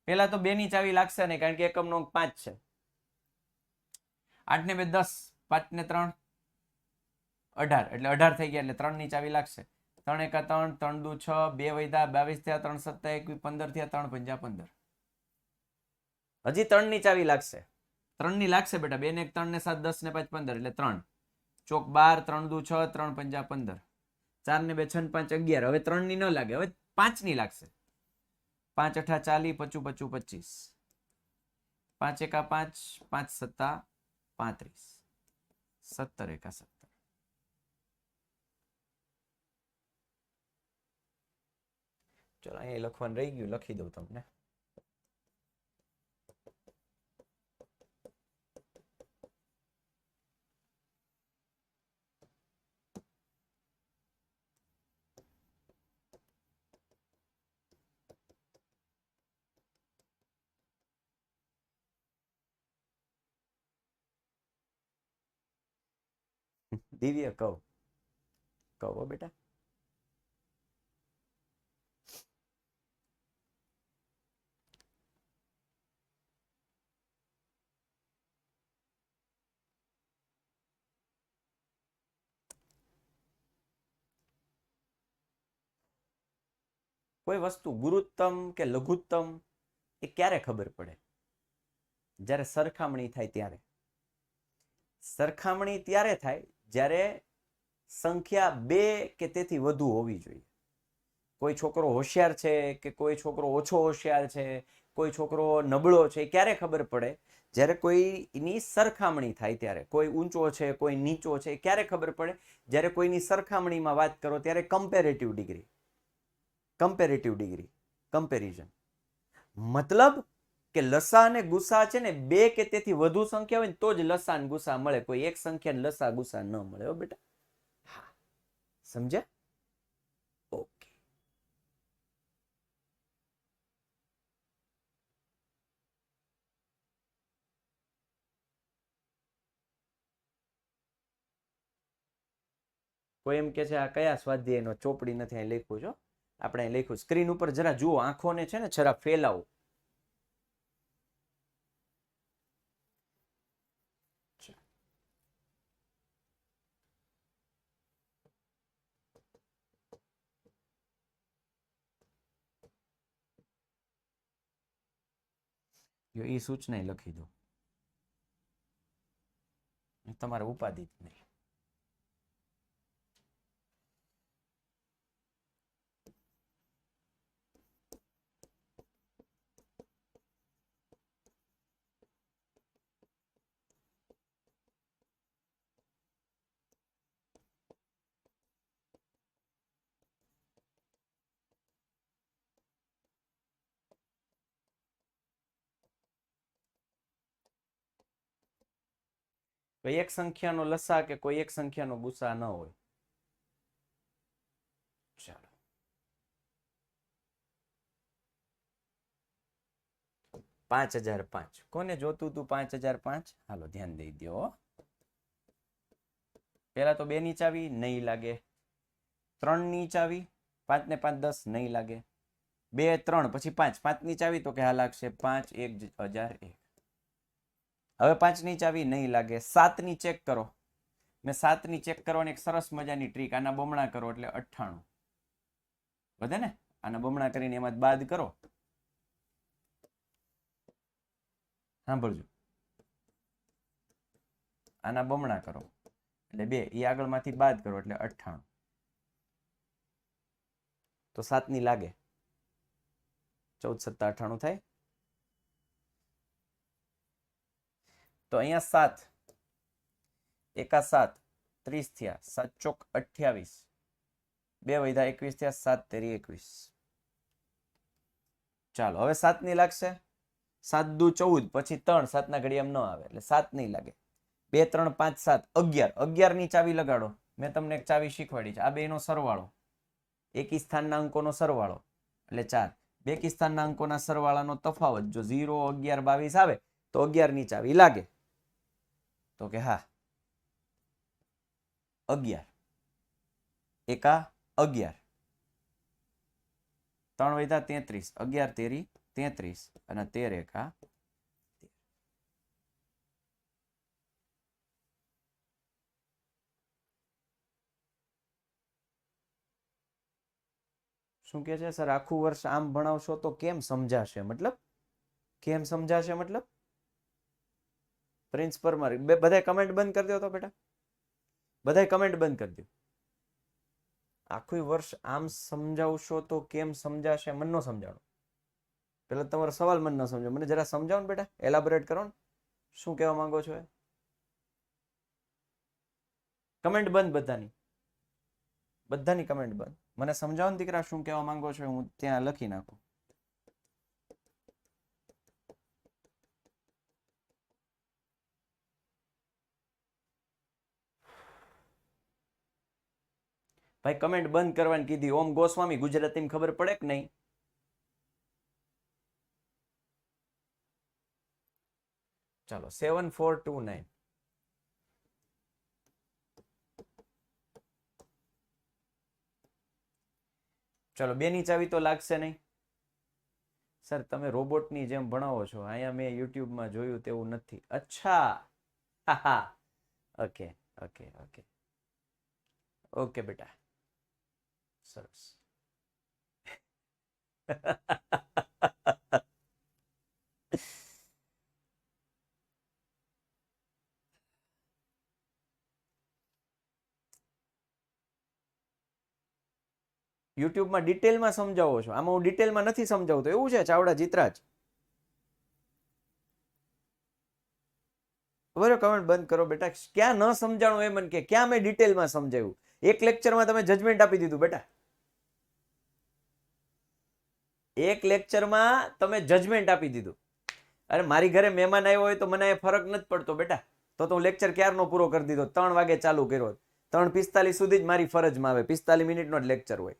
પેલા તો 2 ની ચાવી લાગશે નહીં, કારણ કે એકમનો અંક 5 છે. 8 ને 2 10, 5 ને 3 18, એટલે 18 થઈ ગયા, એટલે 3 ની ચાવી લાગશે. 3 એકા 3, 3 દુ 6, 2 વૈધા 22 થયા, 3 સત્તા 21, 15 થયા, 3 પંજા 15. હજી 3 ની ચાવી લાગશે, 3 ની લાગશે બેટા. 2 ને 1 3 ને 7 10 ને 5 15, એટલે 3 ચોક 12, 3 દુ 6, 3 પંજા 15, 4 ને 2 6 ને 5 11. હવે 3 ની ન લાગે, હવે 5 ની લાગશે. 5 અઠા 40, 25 25, 5 એકા 5, 5 સત્તા 35, 17 એકા 17. ચલો અહીંયા લખવાનું રહી ગયું, લખી દઉં તમને. દિવ્ય કહો બેટા. કોઈ વસ્તુ ગુરુત્તમ કે લઘુત્તમ એ ક્યારે ખબર પડે? જ્યારે સરખામણી થાય ત્યારે. સરખામણી ત્યારે થાય જ્યારે સંખ્યા 2 કે તેથી વધુ હોવી જોઈએ. કોઈ છોકરો હોશિયાર છે કે કોઈ છોકરો ઓછો હોશિયાર છે, કોઈ છોકરો નબળો છે, ક્યારે ખબર પડે? જ્યારે કોઈની સરખામણી થાય ત્યારે. કોઈ ઊંચો છે, કોઈ નીચો છે, ક્યારે ખબર પડે? જ્યારે કોઈની સરખામણીમાં વાત કરો ત્યારે કમ્પેરેટિવ ડિગ્રી, કમ્પેરિઝન. મતલબ કે લસા અને ગુસા છે ને 2 કે તેથી વધુ સંખ્યા હોય ને તો જ લસા અને ગુસા મળે. કોઈ એક સંખ્યા લસા ગુસા ન મળે હો બેટા. હા, સમજ્યા? ઓકે. કોઈ એમ કે છે આ કયા સ્વાધ્યાયનો ચોપડી નથી અહીં લખ્યું છો? આપણે અહીં લખ્યું. સ્ક્રીન ઉપર જરા જુઓ, આંખોને છે ને જરા ફેલાવો. એ સૂચના લખી દો, તમારે ઉપાધિ જ નહીં. કોઈ એક સંખ્યાનો લસા કે કોઈ એક સંખ્યાનો ગુસા ન હોય. ચાલો, 5005. કોને જોતું તું 5005? હાલો ધ્યાન દઈ દો. પેલા તો 2 ની ચાવી નહીં લાગે, 3 ની ચાવી 5 ને 5 10 નહીં લાગે, 2 3 પછી 5 5 ની ચાવી તો કે હા લાગશે 5 1 1001. હવે 5 ની ચાવી નહીં લાગે. 7 ની ચેક કરો. મેં 7 ની ચેક કરવાની એક સરસ મજાની ટ્રીક. આના બમણા કરો એટલે 98 વધે ને. આના બમણા કરીને એમાં બાદ કરો. સાંભળજો, આના બમણા કરો એટલે 2, એ આગળમાંથી બાદ કરો એટલે 98. તો 7 ની લાગે. 14 7 98 થાય. તો અહીંયા 7 એકા 7 30 થયા, 7 ચોક 28, 2 વધ્યા 21 થયા, 7 તેરી 21. ચાલો હવે 7 ની લાગશે. 7 દુ 14 પછી 3 7 ના ઘડિયામાં ન આવે એટલે 7 નહીં લાગે. 2 3 5 7 11. 11 ની ચાવી લગાડો. મેં તમને એક ચાવી શીખવાડી છે. આ બેનો સરવાળો, એકી સ્થાનના અંકોનો સરવાળો એટલે 4. બેકી સ્થાનના અંકોના સરવાળાનો તફાવત જો 0 11 22 આવે તો 11 ની ચાવી લાગે. તો કે હા 11 એકા 11, 3 વધ્યા 33, 11 તેરી 33 અને 13 એકા 13. શું કે છે સર? આખું વર્ષ આમ ભણાવશો તો કેમ સમજાશે? મતલબ કેમ સમજાશે? મતલબ પ્રિન્સ પરમાર બધાય કમેન્ટ બંધ કરી દો તો બેટા, બધાય કમેન્ટ બંધ કરી દો. આખું વર્ષ આમ સમજાવશો તો કેમ સમજાશે? મને ન સમજાણો. પેલા તમારો સવાલ મને ન સમજો, મને જરા સમજાવો ને બેટા, એલાબોરેટ કરો ને શું કહેવા માંગો છો. કમેન્ટ બંધ બધાની, બધાની કમેન્ટ બંધ. મને સમજાવો ને દીકરા શું કહેવા માંગો છો, હું ત્યાં લખી નાખું. ભાઈ કમેન્ટ બંધ કરવાની કીધી. ઓમ ગોસ્વામી ગુજરાતીમાં ખબર પડે કે નહીં? ચાલો 7429. ચાલો 2 ની ચાવી તો લાગશે નહીં. સર તમે રોબોટની જેમ ભણાવો છો. અહીંયા મેં યુટ્યુબમાં જોયું તેવું નથી. અચ્છા, હા, ઓકે ઓકે ઓકે ઓકે બેટા, સરસ. યુટ્યુબમાં ડિટેલમાં સમજાવો છો, આમાં હું ડિટેલમાં નથી સમજાવતો એવું છે ચાવડા જીતરાજ? બરાબર, કમેન્ટ બંધ કરો બેટા. ક્યાં ન સમજાણું એ મને કે, ક્યાં મેં ડિટેલમાં સમજાવ્યું? એક લેક્ચરમાં તમે જજમેન્ટ આપી દીધું બેટા. એક લેક્ચરમાં તમે જજમેન્ટ આપી દીધું. અરે મારી ઘરે મહેમાન આવ્યો હોય તો મને ફરક નથી પડતો બેટા. તો હું લેક્ચર ક્યારનો પૂરો કરી દીધો, 3 વાગે ચાલુ કર્યો. 3:45 સુધી જ મારી ફરજમાં આવે. 45 મિનિટનો જ લેક્ચર હોય.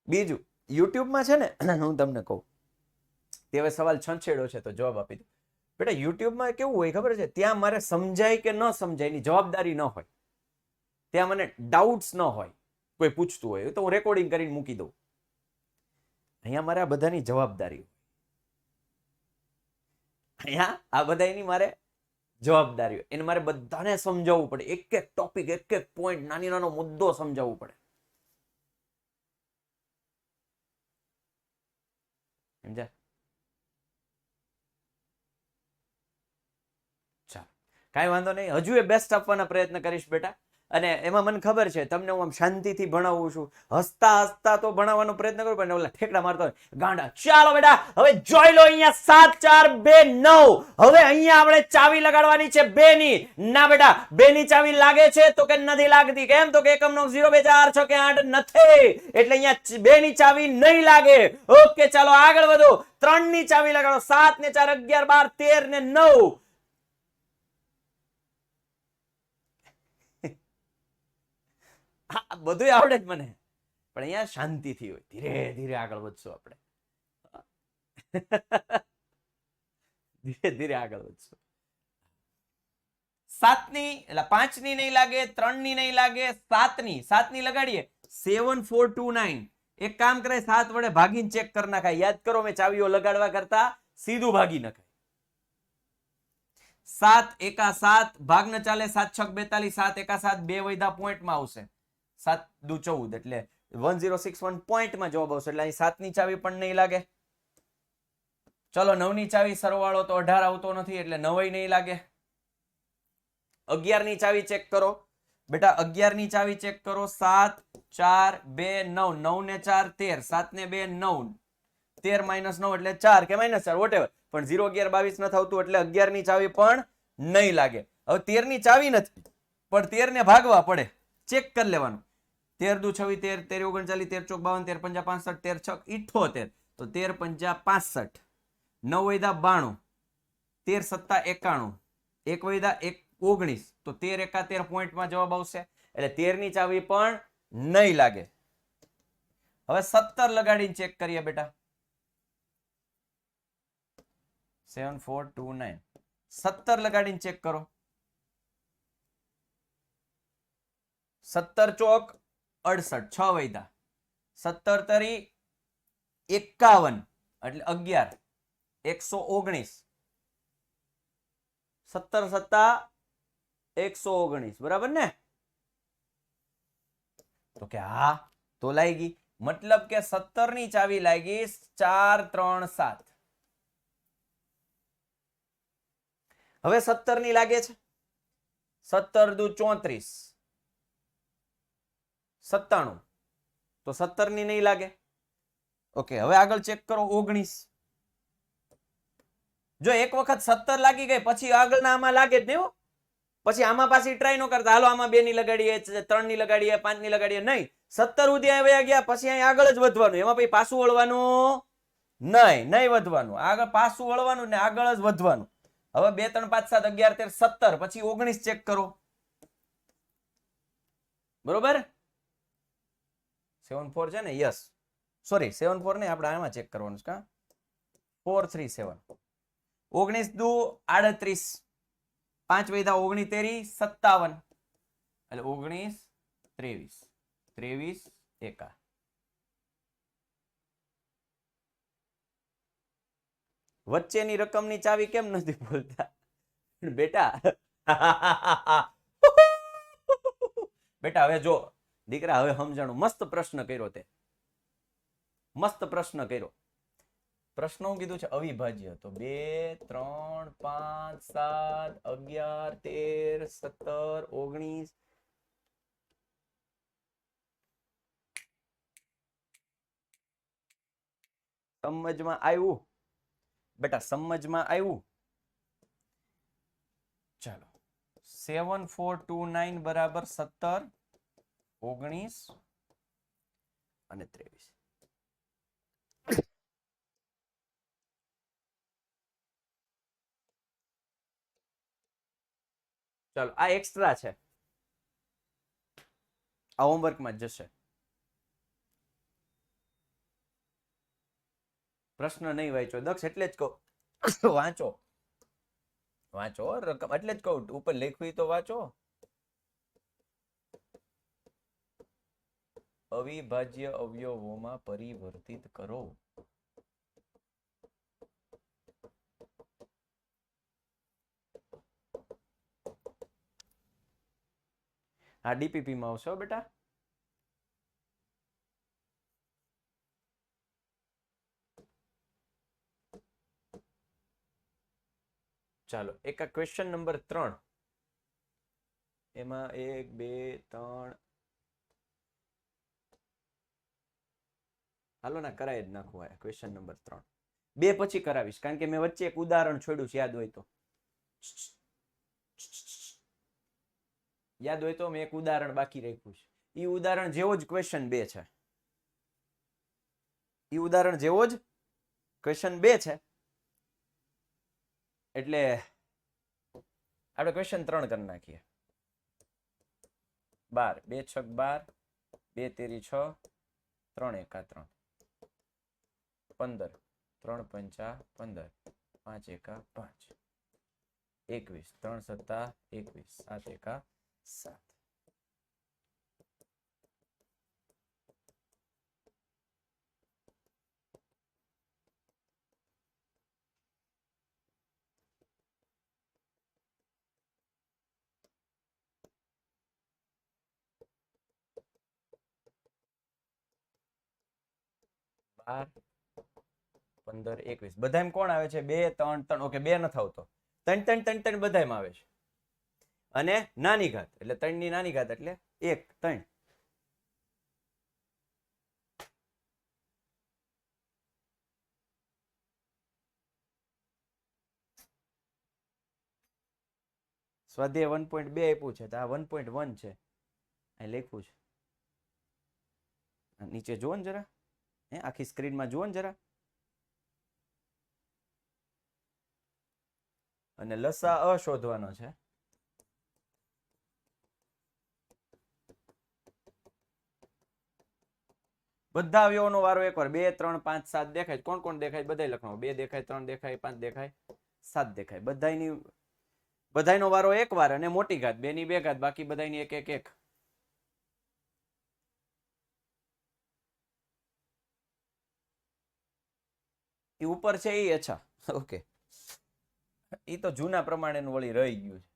બીજું યુટ્યુબમાં છે ને, હું તમને કહું, તે હવે સવાલ છંછેડો છે તો જવાબ આપી દઉં. બેટા યુટ્યુબમાં કેવું હોય ખબર છે, ત્યાં મારે સમજાય કે ન સમજાય એની જવાબદારી ન હોય. ત્યાં મને ડાઉટ્સ ન હોય, કોઈ પૂછતું હોય તો હું રેકોર્ડિંગ કરીને મૂકી દઉં. અહીંયા મારે આ બધાની જવાબદારી હોય. અહીંયા આ બધાની મારે જવાબદારી હોય. એને મારે બધાને સમજાવવું પડે. એક એક ટોપિક, એક એક પોઈન્ટ, નાની નાનો મુદ્દો સમજાવવું પડે. સમજ્યા? ચાલો, કાંઈ વાંધો નહીં. હજુ એ બેસ્ટ આપવાના પ્રયત્ન કરીશ બેટા. અને એમાં મને ખબર છે તમને હું આમ શાંતિથી ભણાવું છું, હસતા હસતા તો ભણાવવાનો પ્રયત્ન કરું, પણ ઓલા ઠેકડા મારતા હોય ગાંડા. ચાલો બેટા, હવે જોઈ લો અહીંયા 7 4 2 9. હવે અહીંયા આપણે ચાવી લગાડવાની છે 2 ની. ના બેટા, 2 ની ચાવી લાગે છે તો કે નથી લાગતી? કેમ? તો કે એકમ નો 0 2 4 6 કે 8 નથી, એટલે અહીંયા 2 ની ચાવી નહીં લાગે. ઓકે, ચાલો આગળ વધો. 3 ની ચાવી લગાડો. 7 ને 4 11 12 13 ને 9. બધું આવડે જ મને, પણ અહીંયા શાંતિથી હોય. ધીરે ધીરે આગળ વધશું આપણે. ધીરે ધીરે આગળ વધશું. 7 ની એટલે 5 ની નહીં લાગે, 3 ની નહીં લાગે, 7 ની લગાડીએ. 7 4 2 9. એક કામ કરે, 7 વડે ભાગીને ચેક કરી નાખાય. યાદ કરો, મેં ચાવીઓ લગાડવા કરતા સીધું ભાગી નખાય. 7 એકા 7 ભાગ ન ચાલે. 7 6 42. 7 એકા 7 2 વૈધા પોઈન્ટમાં આવશે. 7 દુ 14 એટલે 1061 પોઈન્ટમાં જવાબ આવશે. એટલે અહીં 7 ની ચાવી પણ નહીં લાગે. ચલો 9 ની ચાવી સરવાળો તો 18 આવતો નથી, એટલે 9 નહીં લાગે. 11 ની ચાવી ચેક કરો બેટા. 11 ની ચાવી ચેક કરો. 7 4 2 9. 9 ને 4 13. 7 ને 2 9. 13 - 9 એટલે 4 કે -4 વોટેવર, પણ 0 11 22 નથી આવતું, એટલે 11 ની ચાવી પણ નહીં લાગે. હવે 13 ની ચાવી નથી, પણ 13 ને ભાગવા પડે. ચેક કરી લેવાનું. 13 દુ 26 13 13 39 40 42 13 5 13 6 78. તો 13 5 65. 9 વૈધા 92. 13 7 91. 1 વૈધા 19. તો 13 એકા 13 પોઈન્ટમાં જવાબ આવશે. એટલે 13 ની ચાવી પણ નહીં લાગે. હવે 17 લગાડીને ચેક કરીએ બેટા. 7 4 2 9. 17 લગાડીને ચેક કરો. 17 ચોક 68. 6 વૈધા. 17 તરી 51 એટલે 11. 119. 17 સત્તા 119. બરાબર ને? તો કે હા, તો લાગી. મતલબ કે 17 ની ચાવી લાગી 4 3 7. હવે 17 ની લાગે છે. 17 દુ 34. 97. તો 17 ની નહીં લાગે. ઓકે, હવે આગળ ચેક કરો. 19. જો એક વખત 17 લાગી ગઈ પછી આગળના આમાં લાગે જ નહીં. પછી આમાં પાછી ટ્રાય ન કરતા. હાલો આમાં 2 ની લગાડીએ, 3 ની લગાડીએ, 5 ની લગાડીએ. નહીં, 17 સુધી આવ્યા ગયા પછી અહીં આગળ જ વધવાનું. એમાં પછી પાછું વળવાનું નહીં વધવાનું. આગળ પાછું વળવાનું ને આગળ જ વધવાનું. હવે 2 3 5 7 11 13 17 પછી 19 ચેક કરો. બરોબર? 7 4 છે ને? યસ, સોરી 7 4 નહીં, આપણે આમાં ચેક કરવાનું છે. 4 3 7. 19 દુ 38. 5 વૈધા 19 તેરી 57. એટલે 19 23. 23 એકા. વચ્ચેની રકમની ચાવી કેમ નથી બોલતા બેટા? બેટા હવે જો દીકરા, હવે સમજાણું. મસ્ત પ્રશ્ન કર્યો તે. મસ્ત પ્રશ્ન કર્યો. પ્રશ્ન હું કીધું છે? અવિભાજ્ય. તો 2 3 5 7 11 13 17 19. સમજમાં આવ્યું બેટા? સમજમાં આવ્યું? ચાલો, 7 4 2 9 બરાબર 17. 19 અને 23. ચાલો આ એક્સ્ટ્રા છે, આ હોમવર્કમાં જ જશે. પ્રશ્ન નહીં વાંચો દક્ષ, એટલે જ કહું વાંચો વાંચો રકમ, એટલે જ કહું ઉપર લખ્યું તો વાંચો. અવિભાજ્ય અવયવોમાં પરિવર્તિત કરો. આ ડીપીપી માં આવશો બેટા. ચાલો એક આ ક્વેશ્ચન નંબર 3, એમાં 1 2 3 હાલો ના કરાય જ નાખવું. આ ક્વેશ્ચન નંબર 3 2 પછી કરાવીશ, કારણ કે મેં વચ્ચે એક ઉદાહરણ છોડ્યું છે, યાદ હોય તો. યાદ હોય તો મેં એક ઉદાહરણ બાકી રાખ્યું છે, એ ઉદાહરણ જેવો જ ક્વેશ્ચન 2 છે. એ ઉદાહરણ જેવો જ ક્વેશ્ચન 2 છે, એટલે આપણે ક્વેશ્ચન 3 કરી નાખીએ. 12 2 6 12 2 તેરી 6 3 એકા 3 15 3 પંચા 15 5 એકા 5 21 3 સત્તા 21 7 એકા 7. બાર 15 21 બધામાં કોણ આવે છે? 2 3 3. ઓકે 2 નથી આવતો, 3 3 3 3 બધામાં આવે છે. અને નાની ઘાત એટલે 3 ની નાની ઘાત એટલે 1 3. સ્વાધ્યાય 1.2 આપ્યું છે, તો આ 1.1 છે, અહીં લખ્યું છે. નીચે જુઓ ને જરા, આખી સ્ક્રીનમાં જુઓ ને જરા. અને લસા અ શોધવાનો છે. બધા અવયવોનો વારો એકવાર. 2 3 5 7 દેખાય. કોણ કોણ દેખાય? બધાય લખવાનું. 2 દેખાય, 3 દેખાય, 5 દેખાય, 7 દેખાય. બધાયનો વારો એકવાર અને મોટી ઘાત 2 ની 2 ઘાત, બાકી બધાયની 1 1 1. એ ઉપર છે એ અચ્છા ઓકે, એ તો જૂના પ્રમાણેનું વળી રહી ગયું છે.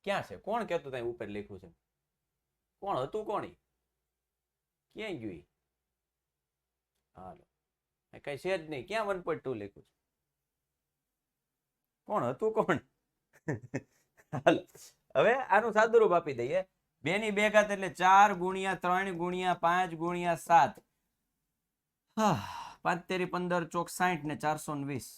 ક્યાં છે? કોણ કહેતું ત્યાં ઉપર લખ્યું છે? કોણ હતું? કોણ? ક્યાં ગયું? હાલો કઈ છે જ નહીં. ક્યાં 1.2 લખ્યું છે? કોણ હતું? કોણ? હાલો હવે આનું સાદુરૂપ આપી દઈએ. 2 ની 2 ઘાત એટલે 4 ગુણ્યા 3 ગુણ્યા 5 ગુણ્યા 7. 5 તેરી 15 ચોક 60 ને 420.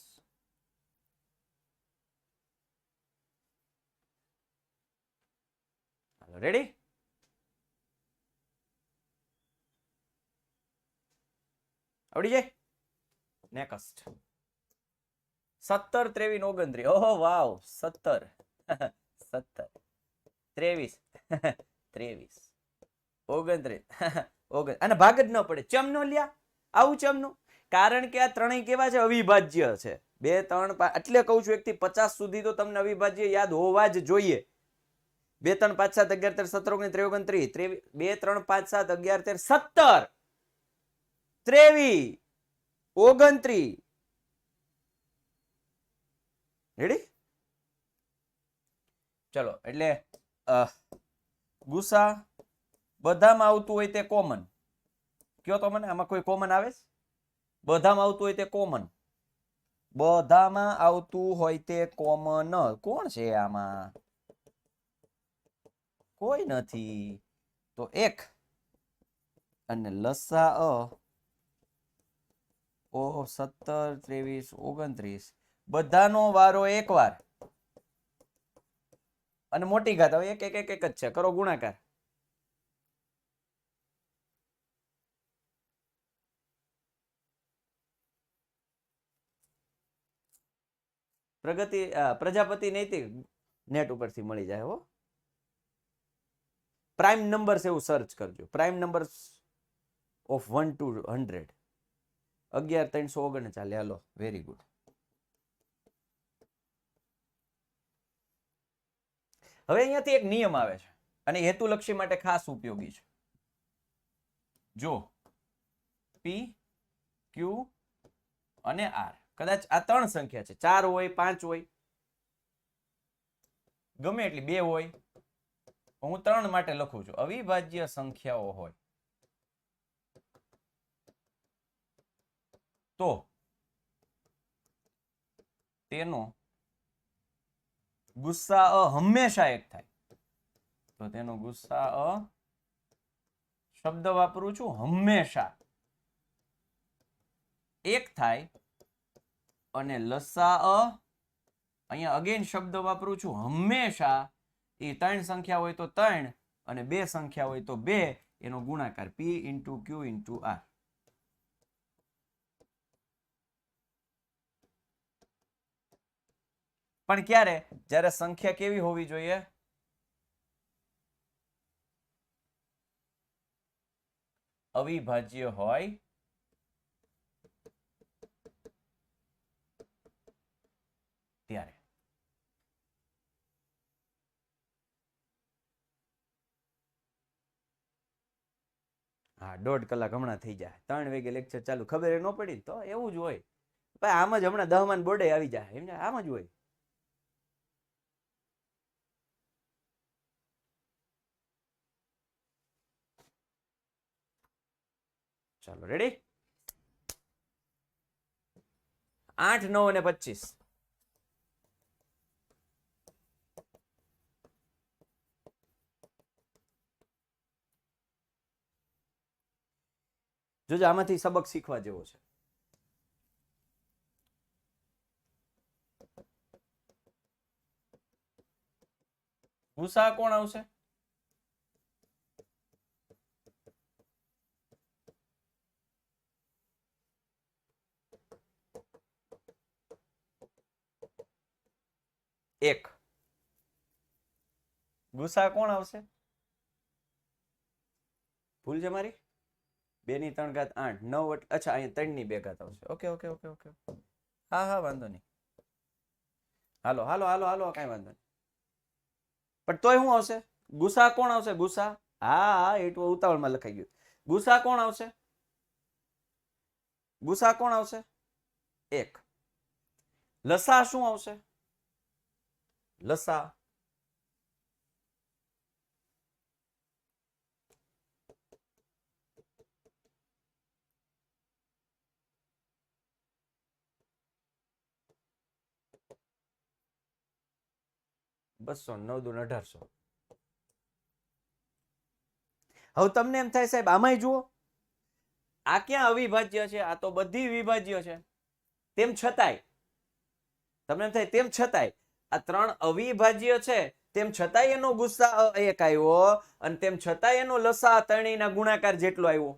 રેડી? આવડી જાય? નેક્સ્ટ 17 23 29. ઓહો વાવ, 17 17 23 23 29 અને ભાગ જ ન પડે. ચમ નો લ્યા? આવું ચમનું? કારણ કે આ ત્રણેય કેવા છે? અવિભાજ્ય છે. 2 3 5 એટલે કહું છું 1 થી 50 સુધી તો તમને અવિભાજ્ય યાદ હોવા જ જોઈએ. 2 3 5 7 11 13 17 19 23 2 3 5 7 11 17 23 29. રેડી? ચલો એટલે ગુસા બધામાં આવતું હોય તે કોમન કયો તો મને. આમાં કોઈ કોમન આવે? બધામાં આવતું હોય તે કોમન. બધામાં આવતું હોય તે કોમન કોણ છે આમાં? કોઈ નથી. તો 1 અને લસા અ 17, 23, 29 બધાનો વારો એકવાર અને મોટી ઘાત હવે એક જ છે. કરો ગુણાકાર. પ્રજાપતિ નૈતિક નેટ ઉપરથી મળી જાય હો. પ્રાઇમ નંબર્સ એવું સર્ચ કરજો. Prime numbers of 1 to 100 11,339. Hello, very good. હવે અહીંયાથી એક નિયમ આવે છે અને હેતુલક્ષી માટે ખાસ ઉપયોગી છે. જો P, Q અને R કદાચ આ ત્રણ સંખ્યા છે, 4 હોય 5 હોય ગમે એટલી 2 હોય, હું 3 માટે લખું છું. અવિભાજ્ય સંખ્યાઓ હોય તો તેનો ગુસ્સા હંમેશા એક થાય. તો તેનો ગુસ્સા શબ્દ વાપરું છું હંમેશા એક થાય અને લસા અહીંયા અગેન શબ્દ વાપરું છું હંમેશા. એ 3 સંખ્યા હોય તો 3 અને 2 સંખ્યા હોય તો 2 એનો ગુણાકાર P into Q into R. પણ ક્યારે? જ્યારે સંખ્યા કેવી હોવી જોઈએ? અવિભાજ્ય હોય ત્યારે. હા, 1.5 કલાક હમણાં થઈ જાય. 3 વાગે લેક્ચર ચાલુ, ખબર ન પડી તો એવું જ હોય. આમ જ હમણાં 10 માં બોર્ડે આવી જાય, એમ આમ જ હોય. ચાલો, રેડી? 8, 9 અને 25. જોજો, આમાંથી સબક શીખવા જેવો છે. ગુસા કોણ આવશે? એક. ગુસા કોણ આવશે? ભૂલ છે મારી? 2 ની 3 ઘાત 8, 9. અચ્છા, અહીંયા 3 ની 2 ઘાત આવશે. Okay okay okay okay. હા, વાંધો નહીં. હાલો હાલો હાલો હાલો, કાંઈ વાંધો નહીં. પણ તોય શું આવશે? ગુસા કોણ આવશે? ગુસા, હા, એટલું ઉતાવળમાં લખાઈ ગયું. ગુસા કોણ આવશે? ગુસા કોણ આવશે? 1. લસા શું આવશે? લસા બસો, 9 દુ 1800. હવે તમને એમ થાય સાહેબ આમાંય જુઓ, આ ક્યાં અવિભાજ્ય છે? આ તો બધી વિભાજ્ય છે. તેમ છતાંય તમને એમ થાય તેમ છતાંય આ 3 અવિભાજ્ય છે, તેમ છતાંય એનો ગુસ્સા 1 આવ્યો અને તેમ છતાંય એનો લસા 3 ના ગુણાકાર જેટલો આવ્યો.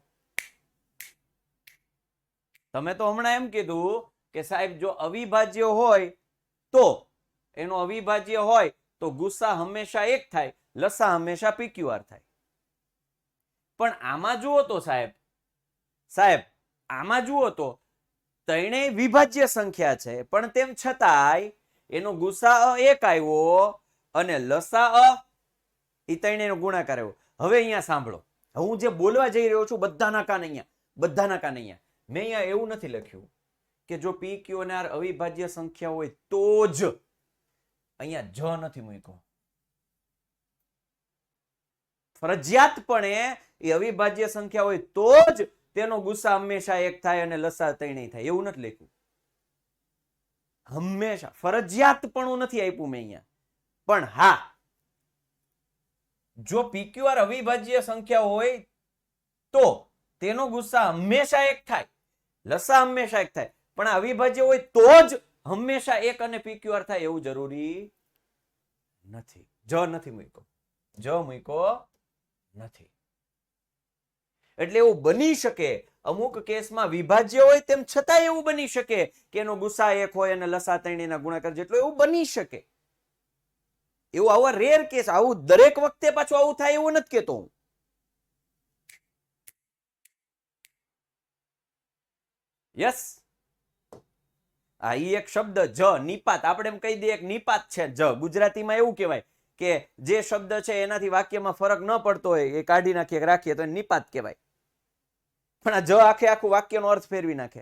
તમે તો હમણાં એમ કીધું કે સાહેબ જો અવિભાજ્ય હોય તો એનો અવિભાજ્ય હોય તો ગુસ્સા હંમેશા 1 થાય, લસા હંમેશા PQR થાય. પણ આમાં જુઓ તો સાહેબ આમાં જુઓ તો ત્રણેય વિભાજ્ય સંખ્યા છે, પણ તેમ છતાંય એનો ગુસા 1 આવ્યો અને લસા એ ત્રણેયનો ગુણાકાર આવ્યો. હવે અહીંયા સાંભળો, હું જે બોલવા જઈ રહ્યો છું બધાના કાન અહીંયા, બધાના કાન અહીંયા. મેં અહીંયા એવું નથી લખ્યું કે જો P, Q અને R અવિભાજ્ય સંખ્યા હોય તો જ. અહીંયા જ નથી મૂક્યો. ફરજિયાતપણે એ અવિભાજ્ય સંખ્યા હોય તો જ તેનો ગુસ્સા હંમેશા 1 થાય અને લસા 3 થાય, એવું નથી લખ્યું. હંમેશા ફરજિયાતપણું નથી આપ્યું મેં અહીંયા. પણ હા, જો PQR અવિભાજ્ય સંખ્યા હોય તો તેનો ગુસ્સા હંમેશા 1 થાય, લસા હંમેશા એક થાય, પણ અવિભાજ્ય હોય તો જ હંમેશા એક અને PQR થાય એવું જરૂરી નથી. જ નથી મૂક્યો, જ મૂક્યો નથી. એટલે એવું બની શકે અમુક કેસમાં વિભાજ્ય હોય તેમ છતાં એવું બની શકે કે એનો ગુસા એક હોય અને લસા ત્રણેયના ગુણાકાર જેટલો, એવું બની શકે. એવું આવા રેર કેસ, આવું દરેક વખતે પાછું આવું થાય એવું નથી કેતો હું. યસ, આ ઈ એક શબ્દ જ નિપાત, આપણે એમ કહી દઈએ એક નિપાત છે જ. ગુજરાતીમાં એવું કહેવાય કે જે શબ્દ છે એનાથી વાક્યમાં ફરક ન પડતો હોય એ કાઢી નાખીએ રાખીએ તો નિપાત કહેવાય. પણ આ જ આખે આખું વાક્યનો અર્થ ફેરવી નાખે.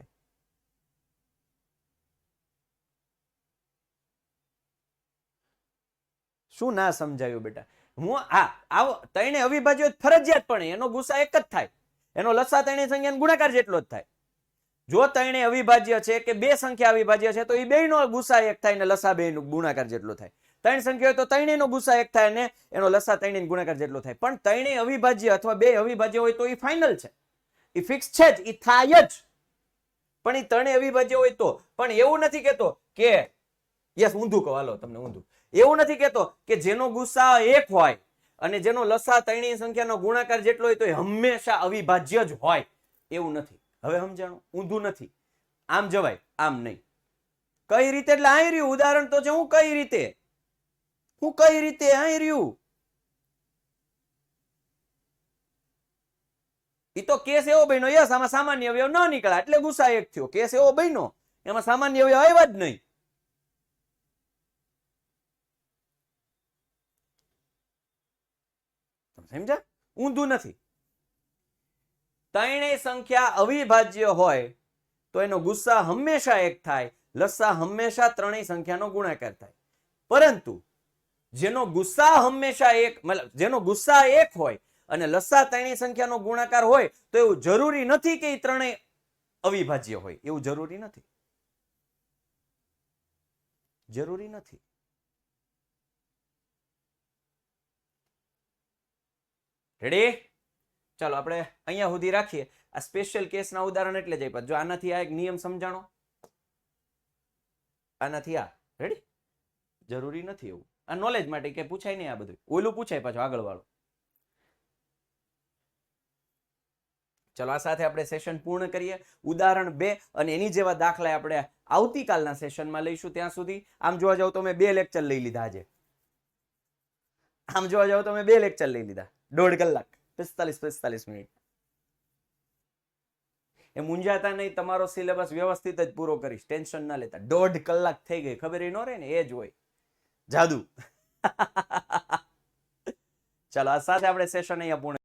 શું ના સમજાયું બેટા? હું આવો ત્રણે અવિભાજ્ય ફરજિયાત પણ એનો ગુસા એક જ થાય, એનો લસા ત્રણેય સંખ્યાનો ગુણાકાર જેટલો જ થાય. જો ત્રણે અવિભાજ્ય છે કે બે સંખ્યા અવિભાજ્ય છે તો એ બેયનો ગુસા એક થાય ને લસા બેયનો ગુણાકાર જેટલો થાય. ત્રણ સંખ્યા હોય તો ત્રણેયનો ગુસા એક થાય ને એનો લસા ત્રણેયનો ગુણાકાર જેટલો થાય. પણ ત્રણેય અવિભાજ્ય અથવા બે અવિભાજ્ય હોય તો એ ફાઇનલ છે, એ ફિક્સ છે જ, એ થાય જ. પણ એ ત્રણેય અવિભાજ્ય હોય તો, પણ એવું નથી કેતો કે યસ ઊંધું કહો, હાલો તમને ઊંધું, એવું નથી કેતો કે જેનો ગુસા એક હોય અને જેનો લસા ત્રણેય સંખ્યાનો ગુણાકાર જેટલો હોય તો એ હંમેશા અવિભાજ્ય જ હોય, એવું નથી. હવે સમજાણું? ઊંધું નથી. આમ જવાય, આમ નહીં. કઈ રીતે? એટલે અહીં રહ્યું ઉદાહરણ તો છે. હું કઈ રીતે અહીં રહ્યું, એ તો કેસ એવો બન્યો, યસ આમાં સામાન્ય અવયવ ન નીકળ્યા એટલે ગુસા એક થયો. કેસ એવો બન્યો એમાં સામાન્ય અવયવ આવ્યા જ નહીં. સમજ્યા? ઊંધું નથી. ત્રણેય સંખ્યા અવિભાજ્ય હોય તો એનો ગુસ્સા હંમેશા એક થાય, લસા હંમેશા ત્રણેય સંખ્યાનો ગુણાકાર થાય. પરંતુ જેનો ગુસ્સા હંમેશા એક, મતલબ જેનો ગુસ્સા એક હોય અને લસા ત્રણેય સંખ્યાનો ગુણાકાર હોય તો એવું જરૂરી નથી કે એ ત્રણેય અવિભાજ્ય હોય, એવું જરૂરી નથી. જરૂરી નથી. રેડી? ચાલો આપણે અહીંયા સુધી રાખીએ. આ સ્પેશિયલ કેસના ઉદાહરણ એટલે જ આપ્યા. જો આનાથી આ એક નિયમ સમજાણો, આનાથી આ રેડી. જરૂરી નથી એવું, આ નોલેજ માટે કે પૂછાય નહીં. આ બધું ઓલું પૂછાય પાછું આગળ વાળું. ચલો આ સાથે આપણે સેશન પૂર્ણ કરીએ. ઉદાહરણ 2 અને એની જેવા દાખલા આપણે આવતીકાલના સેશનમાં લઈશું. ત્યાં સુધી આમ જોવા જાવ તો મેં 2 લેક્ચર લઈ લીધા આજે. આમ જોવા જાવ તો મેં 2 લેક્ચર લઈ લીધા, 1.5 કલાક 45 મિનિટ. એ મૂંઝાતા નહીં, તમારો સિલેબસ વ્યવસ્થિત જ પૂરો કરીશ, ટેન્શન ના લેતા. 1.5 કલાક થઈ ગઈ ખબર ન રહે ને, એ જ હોય જાદુ. ચાલો આ સાથે આપણે સેશન અહીંયા પૂર્ણ